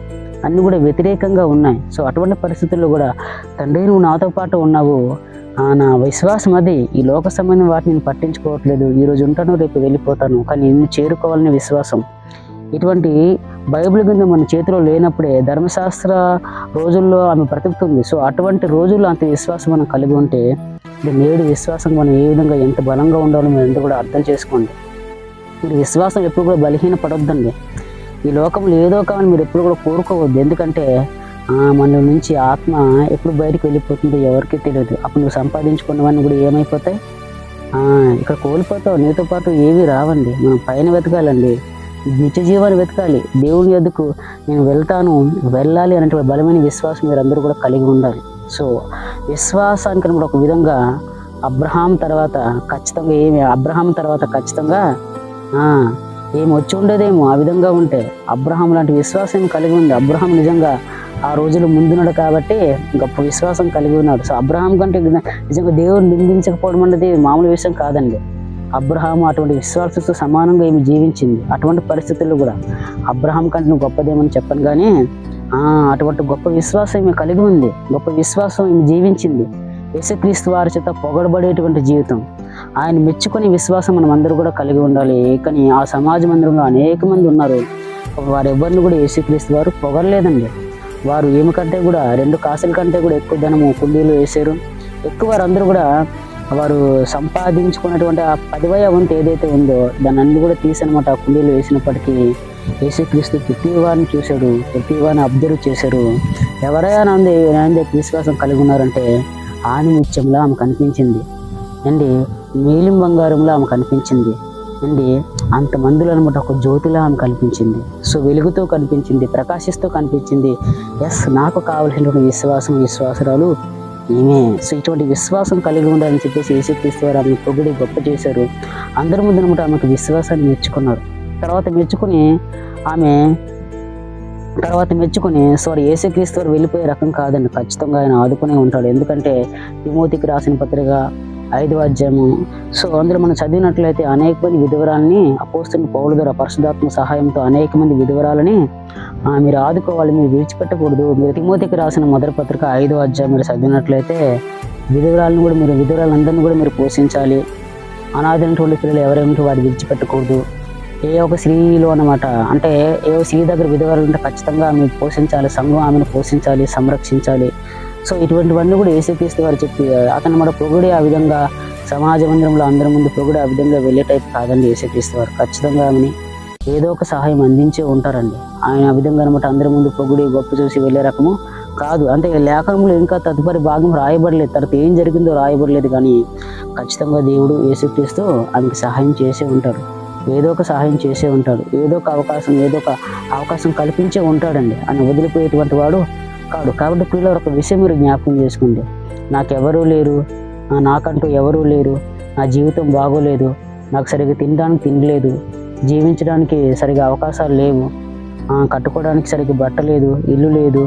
అన్నీ కూడా వ్యతిరేకంగా ఉన్నాయి. సో అటువంటి పరిస్థితుల్లో కూడా తండ్రి నువ్వు నాతో పాటు ఉన్నావు, నా విశ్వాసం అది, ఈ లోక సంబంధం వాటిని నేను పట్టించుకోవట్లేదు, ఈరోజు ఉంటాను రేపు వెళ్ళిపోతాను, కానీ నిన్ను చేరుకోవాలనే విశ్వాసం. ఇటువంటి బైబిల్ కింద మన చేతిలో లేనప్పుడే ధర్మశాస్త్ర రోజుల్లో ఆమె బ్రతుకుతుంది. సో అటువంటి రోజుల్లో అంత విశ్వాసం మనం కలిగి ఉంటే నేడు విశ్వాసం మనం ఏ విధంగా ఎంత బలంగా ఉండాలో మీరు ఎంత కూడా అర్థం చేసుకోండి. మీరు విశ్వాసం ఎప్పుడు కూడా బలహీన పడొద్దండి. ఈ లోకంలో ఏదో కావాలి మీరు ఎప్పుడు కూడా కోరుకోవద్దు. ఎందుకంటే మన నుంచి ఆత్మ ఎప్పుడు బయటకు వెళ్ళిపోతుందో ఎవరికీ తెలియదు. అప్పుడు నువ్వు సంపాదించుకున్నవన్నీ కూడా ఏమైపోతాయి, ఇక్కడ కోల్పోతావు. నీతో పాటు ఏవి రావండి. మనం పైన వెతకాలండి, నిత్య జీవాన్ని వెతకాలి. దేవుని యొద్దకు నేను వెళ్ళాలి అనేటువంటి బలమైన విశ్వాసం మీరు అందరూ కూడా కలిగి ఉండాలి. సో విశ్వాసానికి కూడా ఒక విధంగా అబ్రహాం తర్వాత ఖచ్చితంగా ఏమి వచ్చి ఉండేదేమో. ఆ విధంగా ఉంటే అబ్రహాం లాంటి విశ్వాసం కలిగి ఉంది. అబ్రహాం నిజంగా ఆ రోజులు ముందున్నాడు కాబట్టి గొప్ప విశ్వాసం కలిగి ఉన్నాడు. సో అబ్రహాం కంటే నిజంగా దేవుని నిందించకపోవడం అనేది మామూలు విషయం కాదండి. అబ్రహాం అటువంటి విశ్వాసంతో సమానంగా ఏమి జీవించింది. అటువంటి పరిస్థితుల్లో కూడా అబ్రహాం కంటే నువ్వు గొప్పదేమని చెప్పను, కానీ అటువంటి గొప్ప విశ్వాసం ఈమె కలిగి ఉంది. గొప్ప విశ్వాసం ఈమె జీవించింది. యేసుక్రీస్తు వారి చేత పొగడబడేటువంటి జీవితం, ఆయన మెచ్చుకునే విశ్వాసం మనం అందరూ కూడా కలిగి ఉండాలి. కానీ ఆ సమాజ మందిరంలో అనేక మంది ఉన్నారు, వారు ఎవరిని కూడా యేసుక్రీస్తు వారు పొగరలేదండి. వారు ఏమి కంటే కూడా 2 కాసుల కంటే కూడా ఎక్కువ ధనము కుండీలు వేశారు. ఎక్కువ వారందరూ కూడా వారు సంపాదించుకున్నటువంటి ఆ 10వ వంతు ఏదైతే ఉందో దాన్ని అన్ని కూడా తీసనమాట ఆ కుండీలు వేసినప్పటికీ యేసుక్రీస్తు ప్రతి వారిని చూశాడు, ప్రతి వారిని అబ్జర్వ్ చేశారు. ఎవరైనా ఆయన విశ్వాసం కలిగి ఉన్నారంటే ఆనిముత్యంలో ఆమె కనిపించింది అండి, నీలిం బంగారంలో ఆమె కనిపించింది అండి. అంతమందిలో అనమాట ఒక జ్యోతిలా ఆమె కనిపించింది. సో వెలుగుతో కనిపించింది, ప్రకాశిస్తూ కనిపించింది. ఎస్, నాకు కావలసినటువంటి విశ్వాసరాలు ఈమె. సో ఇటువంటి విశ్వాసం కలిగి ఉండాలని చెప్పేసి యేసుక్రీస్తు వారు ఆమెను పొగిడి గొప్ప చేశారు. అందరి ముందు అనమాట ఆమెకు విశ్వాసాన్ని మెచ్చుకున్నారు. తర్వాత మెచ్చుకుని సారీ యేసుక్రీస్తు వారు వెళ్ళిపోయే రకం కాదండి. ఖచ్చితంగా ఆయన ఆదుకునే ఉంటాడు. ఎందుకంటే తిమోతికి రాసిన పత్రిక 5వ అధ్యాయము, సో అందులో మనం చదివినట్లయితే అనేక మంది విధవరాలని అపోస్తలుని పౌలు ద్వారా పరిశుద్ధాత్మ సహాయంతో అనేక మంది విధవరాలని మీరు ఆదుకోవాలి, మీరు విడిచిపెట్టకూడదు. మీరు తిమోతికి రాసిన మొదటి పత్రిక 5వ అధ్యాయం మీరు చదివినట్లయితే విధవరాలందరినీ కూడా మీరు పోషించాలి. అనాథైనటువంటి పిల్లలు ఎవరేమిటో వారు విడిచిపెట్టకూడదు. ఏ ఒక స్త్రీలో అనమాట, అంటే ఏ స్త్రీ దగ్గర విధవరాలు ఉంటే ఖచ్చితంగా ఆమెను పోషించాలి, సంఘం ఆమెను పోషించాలి, సంరక్షించాలి. సో ఇటువంటివన్నీ కూడా యేసుక్రీస్తు వారు చెప్పి అతను మన పొగిడి ఆ విధంగా సమాజ మందిరంలో అందరి ముందు పొగిడి ఆ విధంగా వెళ్ళే టైప్ కాదండి యేసుక్రీస్తు వారు. ఖచ్చితంగా ఆమెని ఏదో ఒక సహాయం అందించే ఉంటారండి. ఆయన ఆ విధంగా అనమాట అందరి ముందు పొగిడి గొప్ప చూసి వెళ్ళే రకము కాదు. అంటే లేఖనంలో ఇంకా తదుపరి భాగం రాయబడలేదు, తర్వాత ఏం జరిగిందో రాయబడలేదు, కానీ ఖచ్చితంగా దేవుడు యేసుక్రీస్తు ఆమెకి సహాయం చేసే ఉంటాడు, ఏదో ఒక సహాయం చేసే ఉంటాడు, ఏదో ఒక అవకాశం కల్పించే ఉంటాడండి. ఆయన వదిలిపోయేటువంటి వాడు కాడు. కాబట్టి పిల్లలు ఒక విషయం మీరు జ్ఞాపకం చేసుకోండి, నాకెవరూ లేరు, నాకంటూ ఎవరూ లేరు, నా జీవితం బాగోలేదు, నాకు సరిగ్గా తినడానికి తినలేదు, జీవించడానికి సరిగా అవకాశాలు లేవు, కట్టుకోవడానికి సరిగ్గా బట్ట లేదు, ఇల్లు లేదు,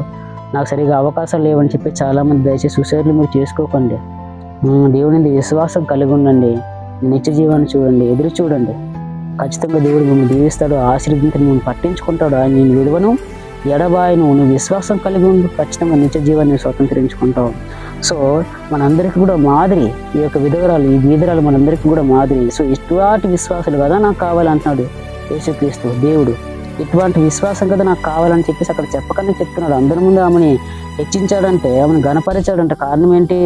నాకు సరిగ్గా అవకాశాలు లేవని చెప్పి చాలామంది దయచేసి సుసైడ్లు మీరు చేసుకోకండి. దేవుని విశ్వాసం కలిగి ఉండండి, నిత్య జీవాన్ని చూడండి, ఎదురు చూడండి. ఖచ్చితంగా దేవుడు మిమ్మల్ని దీవిస్తాడు, ఆశీర్వదించి మిమ్మల్ని పట్టించుకుంటాడు. ఆయన నేను విలువను ఎడబాయను, నువ్వు విశ్వాసం కలిగి ఉండు, ఖచ్చితంగా నిత్య జీవాన్ని స్వతంత్రించుకుంటావు. సో మనందరికీ కూడా మాదిరి ఈ యొక్క విధవరాలు, ఈ వీధరాలు మనందరికీ కూడా మాదిరి. సో ఇటువంటి విశ్వాసాలు కదా నాకు కావాలంటున్నాడు యేసుక్రీస్తు దేవుడు. ఇటువంటి విశ్వాసం కదా నాకు కావాలని చెప్పేసి అక్కడ చెప్పకనే చెప్తున్నాడు. అందరి ముందు ఆమెని హెచ్చించాడంటే, ఆమెను గణపరిచాడంటే కారణం ఏంటి?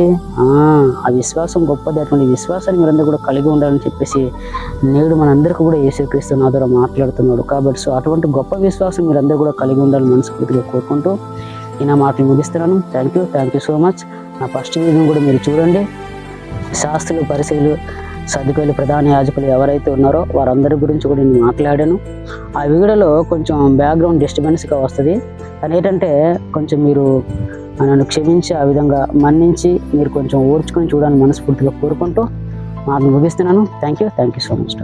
ఆ విశ్వాసం గొప్పది. అటువంటి విశ్వాసాన్ని మీరందరూ కూడా కలిగి ఉండాలని చెప్పేసి నేడు మనందరికీ కూడా యేసుక్రీస్తు నా ద్వారా మాట్లాడుతున్నాడు. కాబట్టి సో అటువంటి గొప్ప విశ్వాసం మీరందరూ కూడా కలిగి ఉండాలని మనస్ఫూర్తిగా కోరుకుంటూ ఈ నా మాటలు ముగిస్తున్నాను. Thank you so much. నా ఫస్ట్ వీడియో కూడా మీరు చూడండి. శాస్త్రులు, పరిశీలు, సదుపాయాలు, ప్రధాన యాజకులు ఎవరైతే ఉన్నారో వారందరి గురించి కూడా నేను మాట్లాడాను. ఆ వీడియోలో కొంచెం బ్యాక్గ్రౌండ్ డిస్టర్బెన్స్గా వస్తుంది, కానీ ఏంటంటే కొంచెం మీరు నన్ను క్షమించి ఆ విధంగా మన్నించి మీరు కొంచెం ఓర్చుకొని చూడాలని మనస్ఫూర్తిగా కోరుకుంటూ మాటలు ముగిస్తున్నాను. Thank you so much.